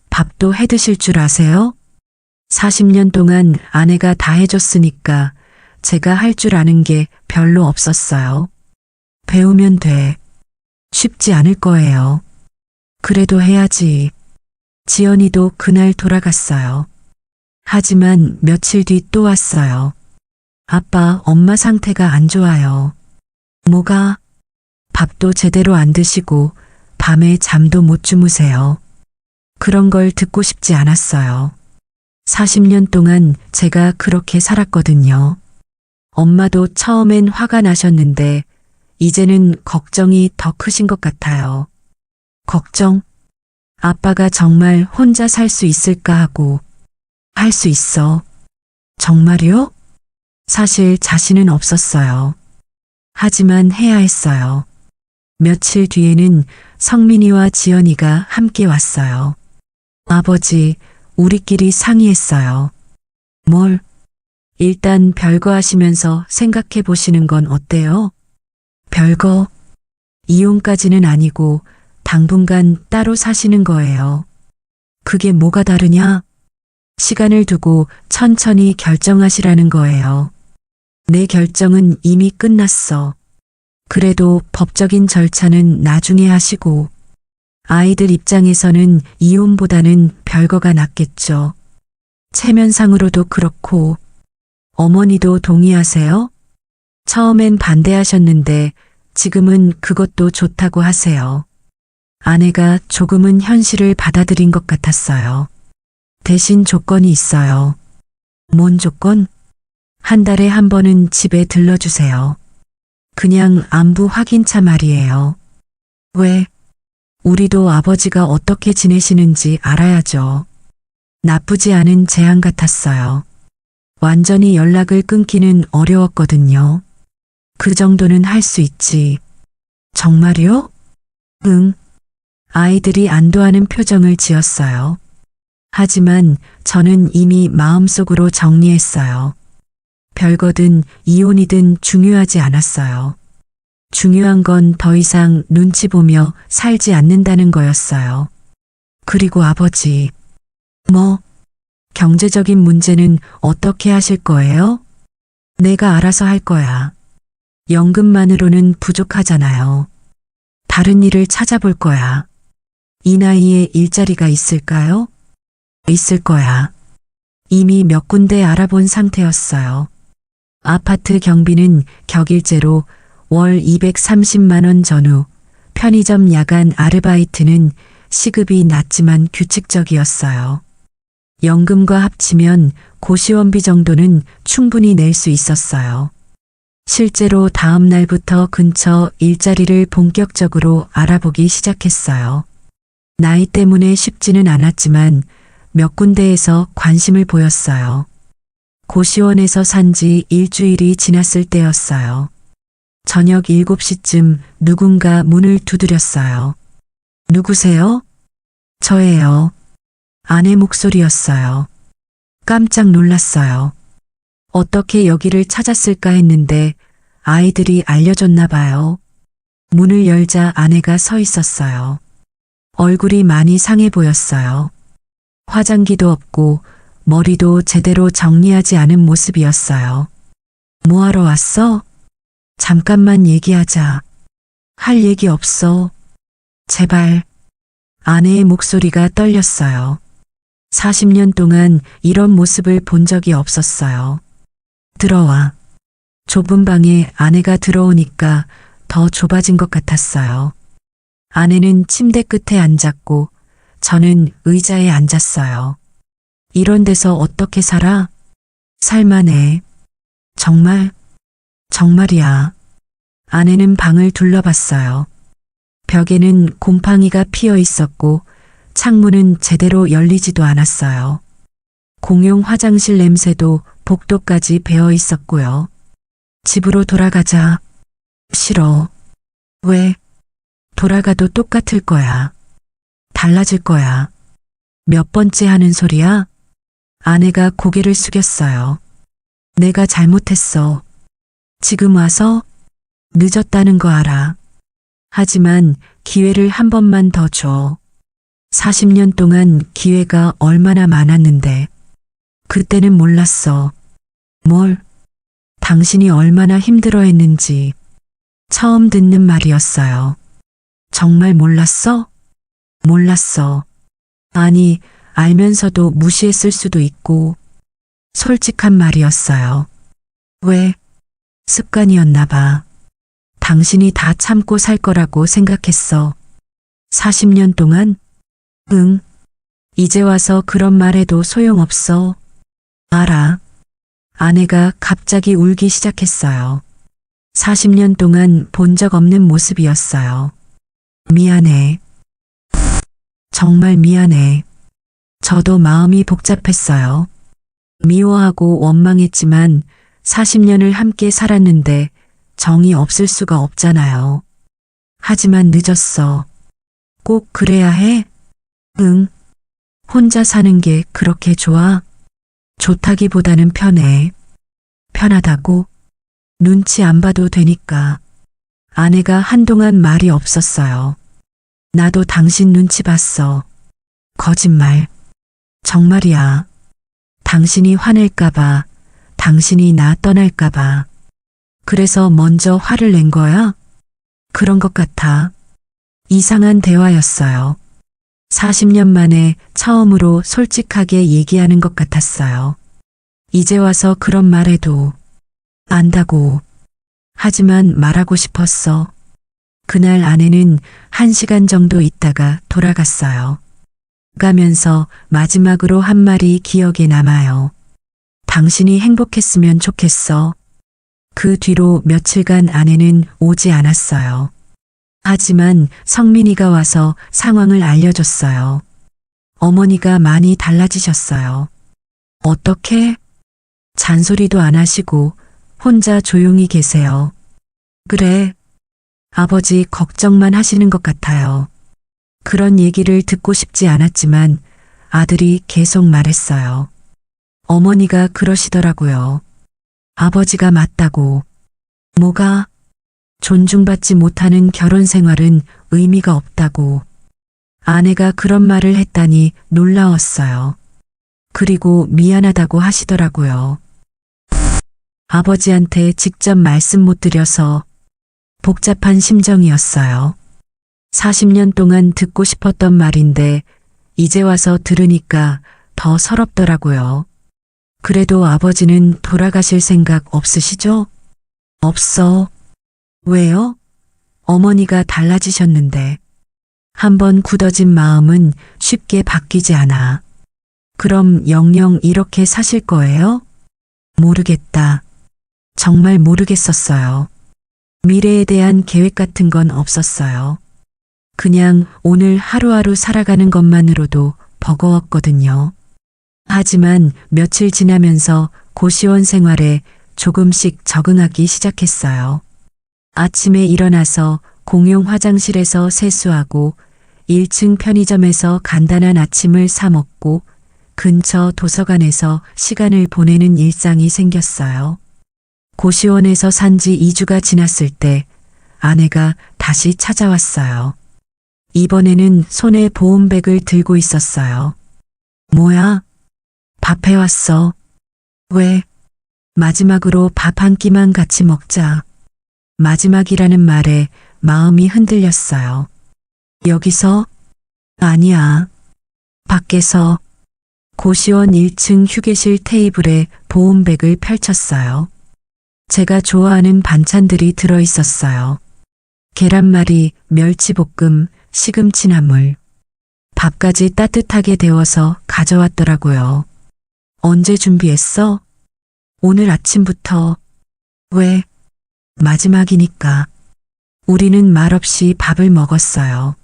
밥도 해 드실 줄 아세요? 40년 동안 아내가 다 해줬으니까 제가 할 줄 아는 게 별로 없었어요. 배우면 돼. 쉽지 않을 거예요. 그래도 해야지. 지연이도 그날 돌아갔어요. 하지만 며칠 뒤 또 왔어요. 아빠, 엄마 상태가 안 좋아요. 뭐가? 밥도 제대로 안 드시고 밤에 잠도 못 주무세요. 그런 걸 듣고 싶지 않았어요. 40년 동안 제가 그렇게 살았거든요. 엄마도 처음엔 화가 나셨는데 이제는 걱정이 더 크신 것 같아요. 걱정? 아빠가 정말 혼자 살 수 있을까 하고. 할 수 있어. 정말요? 사실 자신은 없었어요. 하지만 해야 했어요. 며칠 뒤에는 성민이와 지연이가 함께 왔어요. 아버지, 우리끼리 상의했어요. 뭘? 일단 별거 하시면서 생각해 보시는 건 어때요? 별거? 이혼까지는 아니고 당분간 따로 사시는 거예요. 그게 뭐가 다르냐? 시간을 두고 천천히 결정하시라는 거예요. 내 결정은 이미 끝났어. 그래도 법적인 절차는 나중에 하시고. 아이들 입장에서는 이혼보다는 별거가 낫겠죠. 체면상으로도 그렇고 어머니도 동의하세요? 처음엔 반대하셨는데 지금은 그것도 좋다고 하세요. 아내가 조금은 현실을 받아들인 것 같았어요. 대신 조건이 있어요. 뭔 조건? 한 달에 한 번은 집에 들러주세요. 그냥 안부 확인차 말이에요. 왜? 우리도 아버지가 어떻게 지내시는지 알아야죠. 나쁘지 않은 제안 같았어요. 완전히 연락을 끊기는 어려웠거든요. 그 정도는 할 수 있지. 정말요? 응. 아이들이 안도하는 표정을 지었어요. 하지만 저는 이미 마음속으로 정리했어요. 별거든 이혼이든 중요하지 않았어요. 중요한 건 더 이상 눈치 보며 살지 않는다는 거였어요. 그리고 아버지. 뭐? 경제적인 문제는 어떻게 하실 거예요? 내가 알아서 할 거야. 연금만으로는 부족하잖아요. 다른 일을 찾아볼 거야. 이 나이에 일자리가 있을까요? 있을 거야. 이미 몇 군데 알아본 상태였어요. 아파트 경비는 격일제로 월 230만 원 전후, 편의점 야간 아르바이트는 시급이 낮지만 규칙적이었어요. 연금과 합치면 고시원비 정도는 충분히 낼 수 있었어요. 실제로 다음 날부터 근처 일자리를 본격적으로 알아보기 시작했어요. 나이 때문에 쉽지는 않았지만 몇 군데에서 관심을 보였어요. 고시원에서 산 지 일주일이 지났을 때였어요. 저녁 7시쯤 누군가 문을 두드렸어요. 누구세요? 저예요. 아내 목소리였어요. 깜짝 놀랐어요. 어떻게 여기를 찾았을까 했는데 아이들이 알려줬나 봐요. 문을 열자 아내가 서 있었어요. 얼굴이 많이 상해 보였어요. 화장기도 없고 머리도 제대로 정리하지 않은 모습이었어요. 뭐하러 왔어? 잠깐만 얘기하자. 할 얘기 없어. 제발. 아내의 목소리가 떨렸어요. 40년 동안 이런 모습을 본 적이 없었어요. 들어와. 좁은 방에 아내가 들어오니까 더 좁아진 것 같았어요. 아내는 침대 끝에 앉았고 저는 의자에 앉았어요. 이런 데서 어떻게 살아? 살만해. 정말? 정말이야. 아내는 방을 둘러봤어요. 벽에는 곰팡이가 피어 있었고 창문은 제대로 열리지도 않았어요. 공용 화장실 냄새도 복도까지 배어 있었고요. 집으로 돌아가자. 싫어. 왜? 돌아가도 똑같을 거야. 달라질 거야. 몇 번째 하는 소리야? 아내가 고개를 숙였어요. 내가 잘못했어. 지금 와서? 늦었다는 거 알아. 하지만 기회를 한 번만 더 줘. 40년 동안 기회가 얼마나 많았는데. 그때는 몰랐어. 뭘? 당신이 얼마나 힘들어했는지. 처음 듣는 말이었어요. 정말 몰랐어? 몰랐어. 아니, 알면서도 무시했을 수도 있고. 솔직한 말이었어요. 왜? 습관이었나 봐. 당신이 다 참고 살 거라고 생각했어. 40년 동안? 응. 이제 와서 그런 말 해도 소용없어. 알아. 아내가 갑자기 울기 시작했어요. 40년 동안 본 적 없는 모습이었어요. 미안해. 정말 미안해. 저도 마음이 복잡했어요. 미워하고 원망했지만 40년을 함께 살았는데 정이 없을 수가 없잖아요. 하지만 늦었어. 꼭 그래야 해? 응. 혼자 사는 게 그렇게 좋아? 좋다기보다는 편해. 편하다고? 눈치 안 봐도 되니까. 아내가 한동안 말이 없었어요. 나도 당신 눈치 봤어. 거짓말. 정말이야. 당신이 화낼까봐, 당신이 나 떠날까봐. 그래서 먼저 화를 낸 거야? 그런 것 같아. 이상한 대화였어요. 40년 만에 처음으로 솔직하게 얘기하는 것 같았어요. 이제 와서 그런 말해도 안다고. 하지만 말하고 싶었어. 그날 아내는 1시간 정도 있다가 돌아갔어요. 가면서 마지막으로 한 말이 기억에 남아요. 당신이 행복했으면 좋겠어. 그 뒤로 며칠간 아내는 오지 않았어요. 하지만 성민이가 와서 상황을 알려줬어요. 어머니가 많이 달라지셨어요. 어떻게? 잔소리도 안 하시고 혼자 조용히 계세요. 그래. 아버지 걱정만 하시는 것 같아요. 그런 얘기를 듣고 싶지 않았지만 아들이 계속 말했어요. 어머니가 그러시더라고요. 아버지가 맞다고. 뭐가? 존중받지 못하는 결혼 생활은 의미가 없다고. 아내가 그런 말을 했다니 놀라웠어요. 그리고 미안하다고 하시더라고요. 아버지한테 직접 말씀 못 드려서 복잡한 심정이었어요. 40년 동안 듣고 싶었던 말인데 이제 와서 들으니까 더 서럽더라고요. 그래도 아버지는 돌아가실 생각 없으시죠? 없어. 왜요? 어머니가 달라지셨는데. 한번 굳어진 마음은 쉽게 바뀌지 않아. 그럼 영영 이렇게 사실 거예요? 모르겠다. 정말 모르겠었어요. 미래에 대한 계획 같은 건 없었어요. 그냥 오늘 하루하루 살아가는 것만으로도 버거웠거든요. 하지만 며칠 지나면서 고시원 생활에 조금씩 적응하기 시작했어요. 아침에 일어나서 공용 화장실에서 세수하고 1층 편의점에서 간단한 아침을 사 먹고 근처 도서관에서 시간을 보내는 일상이 생겼어요. 고시원에서 산 지 2주가 지났을 때 아내가 다시 찾아왔어요. 이번에는 손에 보온백을 들고 있었어요. 뭐야? 밥 해왔어. 왜? 마지막으로 밥 한 끼만 같이 먹자. 마지막이라는 말에 마음이 흔들렸어요. 여기서? 아니야. 밖에서. 고시원 1층 휴게실 테이블에 보온백을 펼쳤어요. 제가 좋아하는 반찬들이 들어 있었어요. 계란말이, 멸치볶음, 시금치나물. 밥까지 따뜻하게 데워서 가져왔더라고요. 언제 준비했어? 오늘 아침부터. 왜? 마지막이니까. 우리는 말없이 밥을 먹었어요.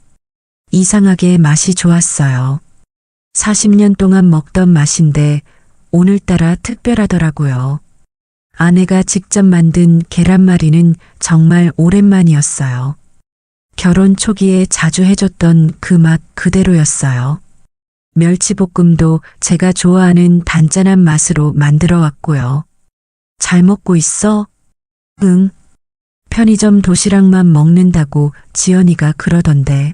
이상하게 맛이 좋았어요. 40년 동안 먹던 맛인데 오늘따라 특별하더라고요. 아내가 직접 만든 계란말이는 정말 오랜만이었어요. 결혼 초기에 자주 해줬던 그 맛 그대로였어요. 멸치볶음도 제가 좋아하는 단짠한 맛으로 만들어 왔고요. 잘 먹고 있어? 응. 편의점 도시락만 먹는다고 지연이가 그러던데.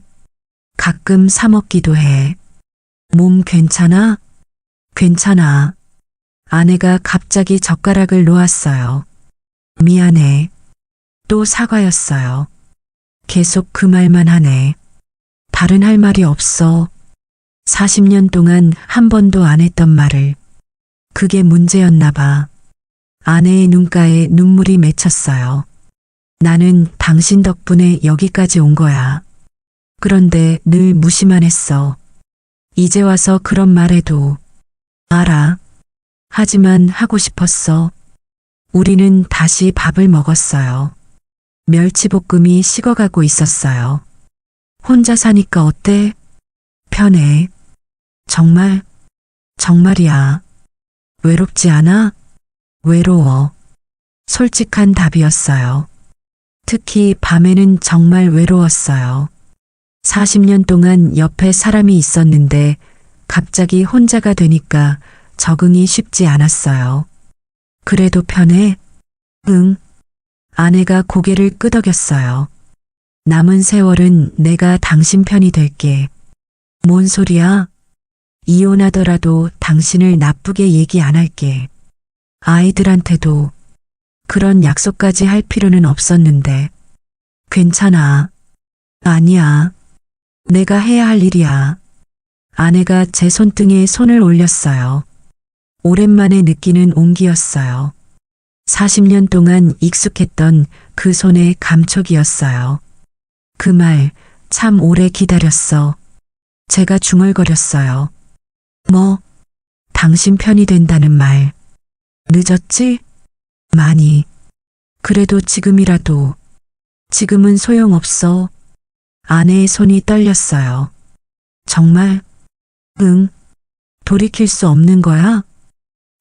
가끔 사 먹기도 해. 몸 괜찮아? 괜찮아. 아내가 갑자기 젓가락을 놓았어요. 미안해. 또 사과였어요. 계속 그 말만 하네. 다른 할 말이 없어. 40년 동안 한 번도 안 했던 말을. 그게 문제였나 봐. 아내의 눈가에 눈물이 맺혔어요. 나는 당신 덕분에 여기까지 온 거야. 그런데 늘 무시만 했어. 이제 와서 그런 말해도. 알아. 하지만 하고 싶었어. 우리는 다시 밥을 먹었어요. 멸치볶음이 식어가고 있었어요. 혼자 사니까 어때? 편해. 정말? 정말이야. 외롭지 않아? 외로워. 솔직한 답이었어요. 특히 밤에는 정말 외로웠어요. 40년 동안 옆에 사람이 있었는데 갑자기 혼자가 되니까 적응이 쉽지 않았어요. 그래도 편해? 응. 아내가 고개를 끄덕였어요. 남은 세월은 내가 당신 편이 될게. 뭔 소리야? 이혼하더라도 당신을 나쁘게 얘기 안 할게. 아이들한테도. 그런 약속까지 할 필요는 없었는데. 괜찮아. 아니야. 내가 해야 할 일이야. 아내가 제 손등에 손을 올렸어요. 오랜만에 느끼는 온기였어요. 40년 동안 익숙했던 그 손의 감촉이었어요. 그 말 참 오래 기다렸어. 제가 중얼거렸어요. 뭐, 당신 편이 된다는 말. 늦었지? 많이. 그래도 지금이라도. 지금은 소용없어. 아내의 손이 떨렸어요. 정말? 응. 돌이킬 수 없는 거야?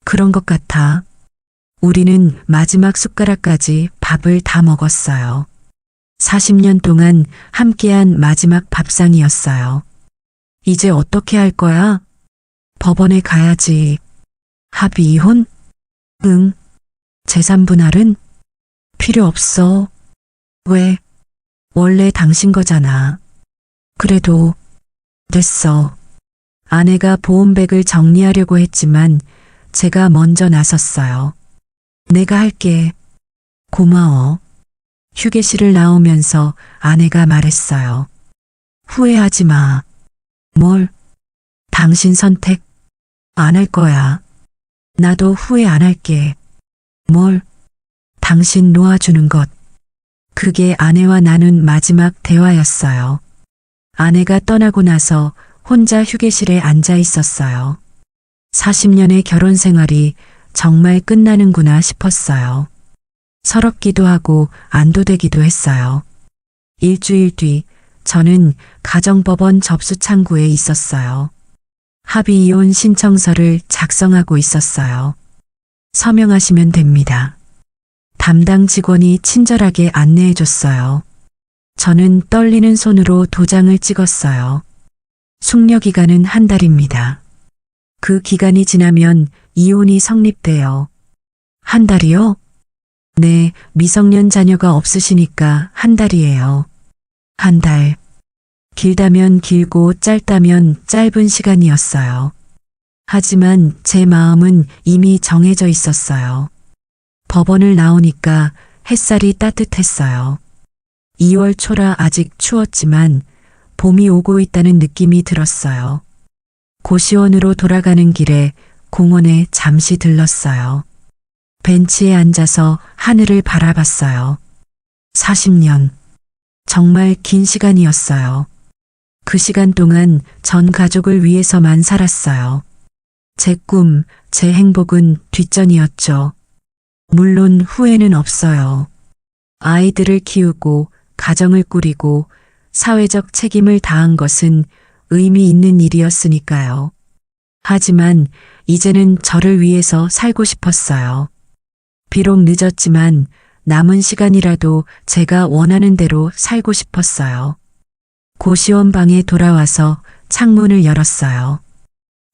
그런 것 같아. 우리는 마지막 숟가락까지 밥을 다 먹었어요. 40년 동안 함께한 마지막 밥상이었어요. 이제 어떻게 할 거야? 법원에 가야지. 합의 이혼? 응. 재산 분할은? 필요 없어. 왜? 원래 당신 거잖아. 그래도 됐어. 아내가 보온백을 정리하려고 했지만 제가 먼저 나섰어요. 내가 할게. 고마워. 휴게실을 나오면서 아내가 말했어요. 후회하지 마. 뭘? 당신 선택 안 할 거야. 나도 후회 안 할게. 뭘? 당신 놓아주는 것. 그게 아내와 나눈 마지막 대화였어요. 아내가 떠나고 나서 혼자 휴게실에 앉아 있었어요. 40년의 결혼 생활이 정말 끝나는구나 싶었어요. 서럽기도 하고 안도되기도 했어요. 일주일 뒤 저는 가정법원 접수 창구에 있었어요. 합의 이혼 신청서를 작성하고 있었어요. 서명하시면 됩니다. 담당 직원이 친절하게 안내해 줬어요. 저는 떨리는 손으로 도장을 찍었어요. 숙려 기간은 한 달입니다. 그 기간이 지나면 이혼이 성립돼요. 한 달이요? 네, 미성년 자녀가 없으시니까 한 달이에요. 한 달. 길다면 길고 짧다면 짧은 시간이었어요. 하지만 제 마음은 이미 정해져 있었어요. 법원을 나오니까 햇살이 따뜻했어요. 2월 초라 아직 추웠지만 봄이 오고 있다는 느낌이 들었어요. 고시원으로 돌아가는 길에 공원에 잠시 들렀어요. 벤치에 앉아서 하늘을 바라봤어요. 40년. 정말 긴 시간이었어요. 그 시간 동안 전 가족을 위해서만 살았어요. 제 꿈, 제 행복은 뒷전이었죠. 물론 후회는 없어요. 아이들을 키우고 가정을 꾸리고 사회적 책임을 다한 것은 의미 있는 일이었으니까요. 하지만 이제는 저를 위해서 살고 싶었어요. 비록 늦었지만 남은 시간이라도 제가 원하는 대로 살고 싶었어요. 고시원 방에 돌아와서 창문을 열었어요.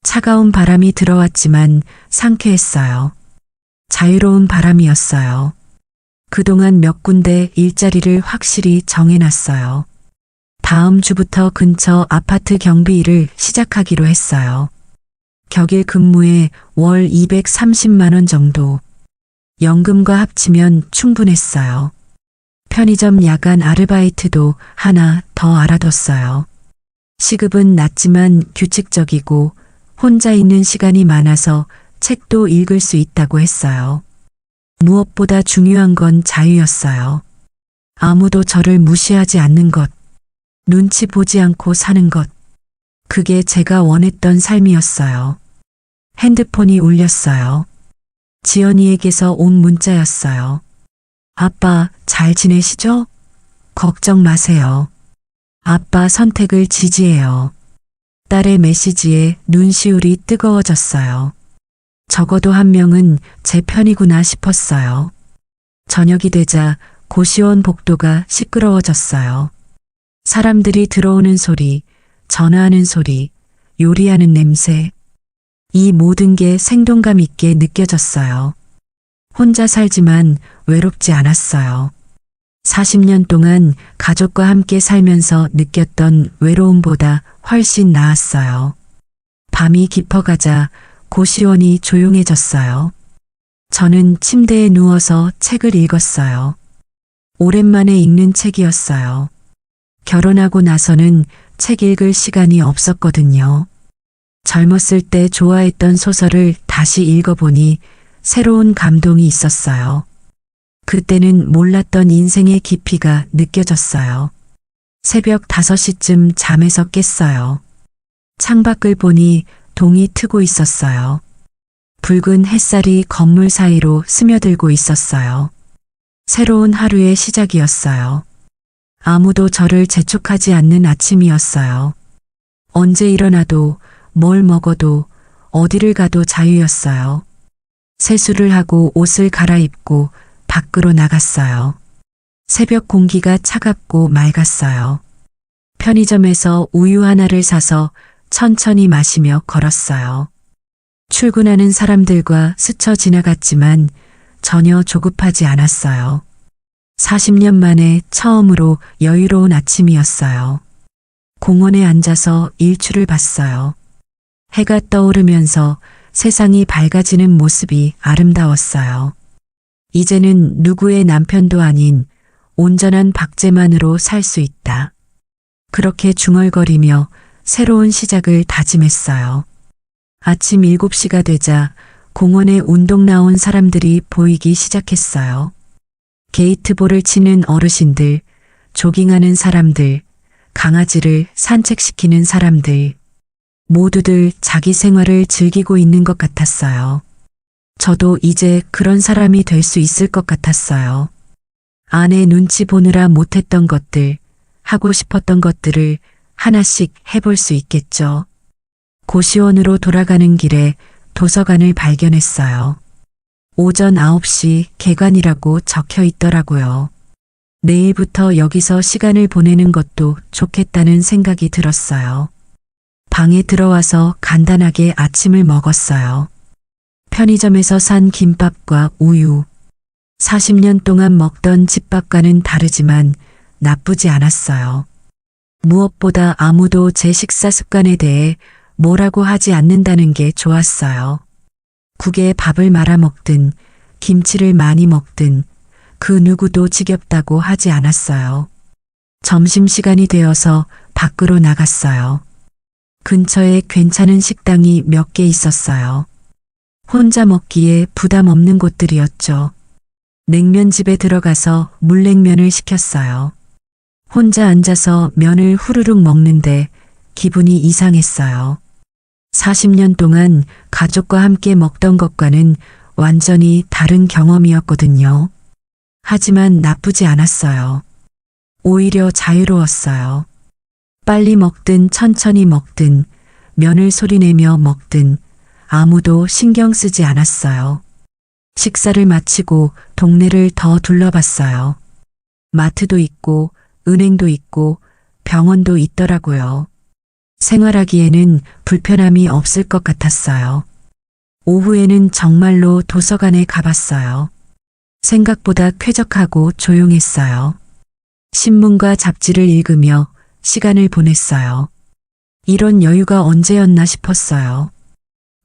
차가운 바람이 들어왔지만 상쾌했어요. 자유로운 바람이었어요. 그동안 몇 군데 일자리를 확실히 정해놨어요. 다음 주부터 근처 아파트 경비 일을 시작하기로 했어요. 격일 근무에 월 230만 원 정도. 연금과 합치면 충분했어요. 편의점 야간 아르바이트도 하나 더 알아뒀어요. 시급은 낮지만 규칙적이고 혼자 있는 시간이 많아서 책도 읽을 수 있다고 했어요. 무엇보다 중요한 건 자유였어요. 아무도 저를 무시하지 않는 것, 눈치 보지 않고 사는 것. 그게 제가 원했던 삶이었어요. 핸드폰이 울렸어요. 지연이에게서 온 문자였어요. 아빠, 잘 지내시죠? 걱정 마세요. 아빠 선택을 지지해요. 딸의 메시지에 눈시울이 뜨거워졌어요. 적어도 한 명은 제 편이구나 싶었어요. 저녁이 되자 고시원 복도가 시끄러워졌어요. 사람들이 들어오는 소리, 전화하는 소리, 요리하는 냄새. 이 모든 게 생동감 있게 느껴졌어요. 혼자 살지만 외롭지 않았어요. 40년 동안 가족과 함께 살면서 느꼈던 외로움보다 훨씬 나았어요. 밤이 깊어가자 고시원이 조용해졌어요. 저는 침대에 누워서 책을 읽었어요. 오랜만에 읽는 책이었어요. 결혼하고 나서는 책 읽을 시간이 없었거든요. 젊었을 때 좋아했던 소설을 다시 읽어보니 새로운 감동이 있었어요. 그때는 몰랐던 인생의 깊이가 느껴졌어요. 새벽 5시쯤 잠에서 깼어요. 창밖을 보니 동이 트고 있었어요. 붉은 햇살이 건물 사이로 스며들고 있었어요. 새로운 하루의 시작이었어요. 아무도 저를 재촉하지 않는 아침이었어요. 언제 일어나도 뭘 먹어도 어디를 가도 자유였어요. 세수를 하고 옷을 갈아입고 밖으로 나갔어요. 새벽 공기가 차갑고 맑았어요. 편의점에서 우유 하나를 사서 천천히 마시며 걸었어요. 출근하는 사람들과 스쳐 지나갔지만 전혀 조급하지 않았어요. 40년 만에 처음으로 여유로운 아침이었어요. 공원에 앉아서 일출을 봤어요. 해가 떠오르면서 세상이 밝아지는 모습이 아름다웠어요. 이제는 누구의 남편도 아닌 온전한 박재만으로 살 수 있다. 그렇게 중얼거리며 새로운 시작을 다짐했어요. 아침 7시가 되자 공원에 운동 나온 사람들이 보이기 시작했어요. 게이트볼을 치는 어르신들, 조깅하는 사람들, 강아지를 산책시키는 사람들, 모두들 자기 생활을 즐기고 있는 것 같았어요. 저도 이제 그런 사람이 될 수 있을 것 같았어요. 아내 눈치 보느라 못했던 것들, 하고 싶었던 것들을 하나씩 해볼 수 있겠죠. 고시원으로 돌아가는 길에 도서관을 발견했어요. 오전 9시 개관이라고 적혀 있더라고요. 내일부터 여기서 시간을 보내는 것도 좋겠다는 생각이 들었어요. 방에 들어와서 간단하게 아침을 먹었어요. 편의점에서 산 김밥과 우유. 40년 동안 먹던 집밥과는 다르지만 나쁘지 않았어요. 무엇보다 아무도 제 식사 습관에 대해 뭐라고 하지 않는다는 게 좋았어요. 국에 밥을 말아 먹든 김치를 많이 먹든 그 누구도 지겹다고 하지 않았어요. 점심시간이 되어서 밖으로 나갔어요. 근처에 괜찮은 식당이 몇 개 있었어요. 혼자 먹기에 부담 없는 곳들이었죠. 냉면집에 들어가서 물냉면을 시켰어요. 혼자 앉아서 면을 후루룩 먹는데 기분이 이상했어요. 40년 동안 가족과 함께 먹던 것과는 완전히 다른 경험이었거든요. 하지만 나쁘지 않았어요. 오히려 자유로웠어요. 빨리 먹든 천천히 먹든 면을 소리내며 먹든 아무도 신경 쓰지 않았어요. 식사를 마치고 동네를 더 둘러봤어요. 마트도 있고 은행도 있고 병원도 있더라고요. 생활하기에는 불편함이 없을 것 같았어요. 오후에는 정말로 도서관에 가봤어요. 생각보다 쾌적하고 조용했어요. 신문과 잡지를 읽으며 시간을 보냈어요. 이런 여유가 언제였나 싶었어요.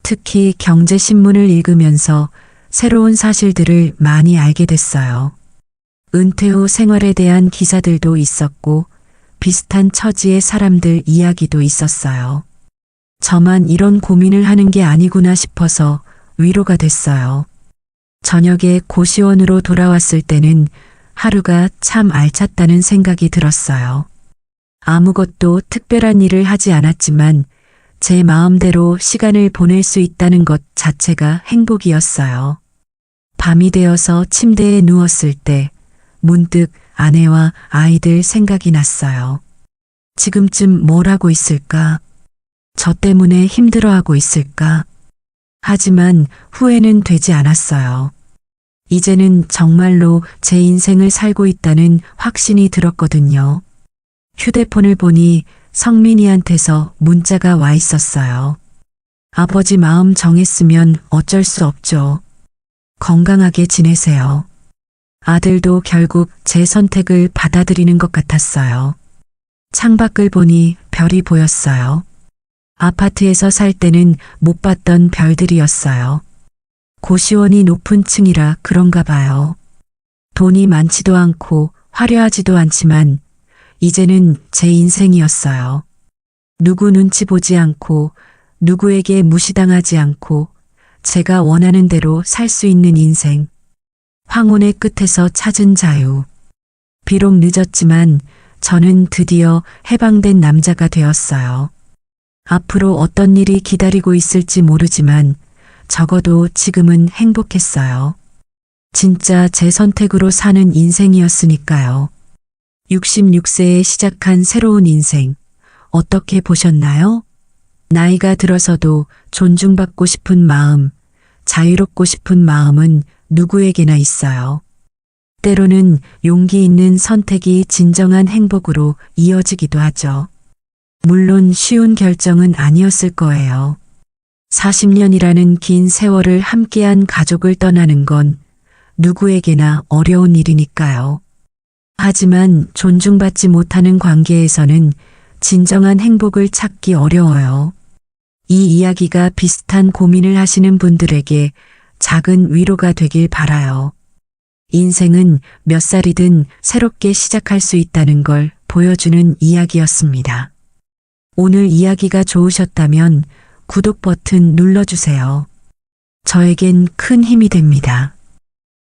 특히 경제신문을 읽으면서 새로운 사실들을 많이 알게 됐어요. 은퇴 후 생활에 대한 기사들도 있었고 비슷한 처지의 사람들 이야기도 있었어요. 저만 이런 고민을 하는 게 아니구나 싶어서 위로가 됐어요. 저녁에 고시원으로 돌아왔을 때는 하루가 참 알찼다는 생각이 들었어요. 아무것도 특별한 일을 하지 않았지만 제 마음대로 시간을 보낼 수 있다는 것 자체가 행복이었어요. 밤이 되어서 침대에 누웠을 때 문득 아내와 아이들 생각이 났어요. 지금쯤 뭘 하고 있을까? 저 때문에 힘들어하고 있을까? 하지만 후회는 되지 않았어요. 이제는 정말로 제 인생을 살고 있다는 확신이 들었거든요. 휴대폰을 보니 성민이한테서 문자가 와 있었어요. 아버지 마음 정했으면 어쩔 수 없죠. 건강하게 지내세요. 아들도 결국 제 선택을 받아들이는 것 같았어요. 창밖을 보니 별이 보였어요. 아파트에서 살 때는 못 봤던 별들이었어요. 고시원이 높은 층이라 그런가 봐요. 돈이 많지도 않고 화려하지도 않지만 이제는 제 인생이었어요. 누구 눈치 보지 않고 누구에게 무시당하지 않고 제가 원하는 대로 살 수 있는 인생. 황혼의 끝에서 찾은 자유. 비록 늦었지만 저는 드디어 해방된 남자가 되었어요. 앞으로 어떤 일이 기다리고 있을지 모르지만 적어도 지금은 행복했어요. 진짜 제 선택으로 사는 인생이었으니까요. 66세에 시작한 새로운 인생, 어떻게 보셨나요? 나이가 들어서도 존중받고 싶은 마음, 자유롭고 싶은 마음은 누구에게나 있어요. 때로는 용기 있는 선택이 진정한 행복으로 이어지기도 하죠. 물론 쉬운 결정은 아니었을 거예요. 40년이라는 긴 세월을 함께한 가족을 떠나는 건 누구에게나 어려운 일이니까요. 하지만 존중받지 못하는 관계에서는 진정한 행복을 찾기 어려워요. 이 이야기가 비슷한 고민을 하시는 분들에게 작은 위로가 되길 바라요. 인생은 몇 살이든 새롭게 시작할 수 있다는 걸 보여주는 이야기였습니다. 오늘 이야기가 좋으셨다면 구독 버튼 눌러주세요. 저에겐 큰 힘이 됩니다.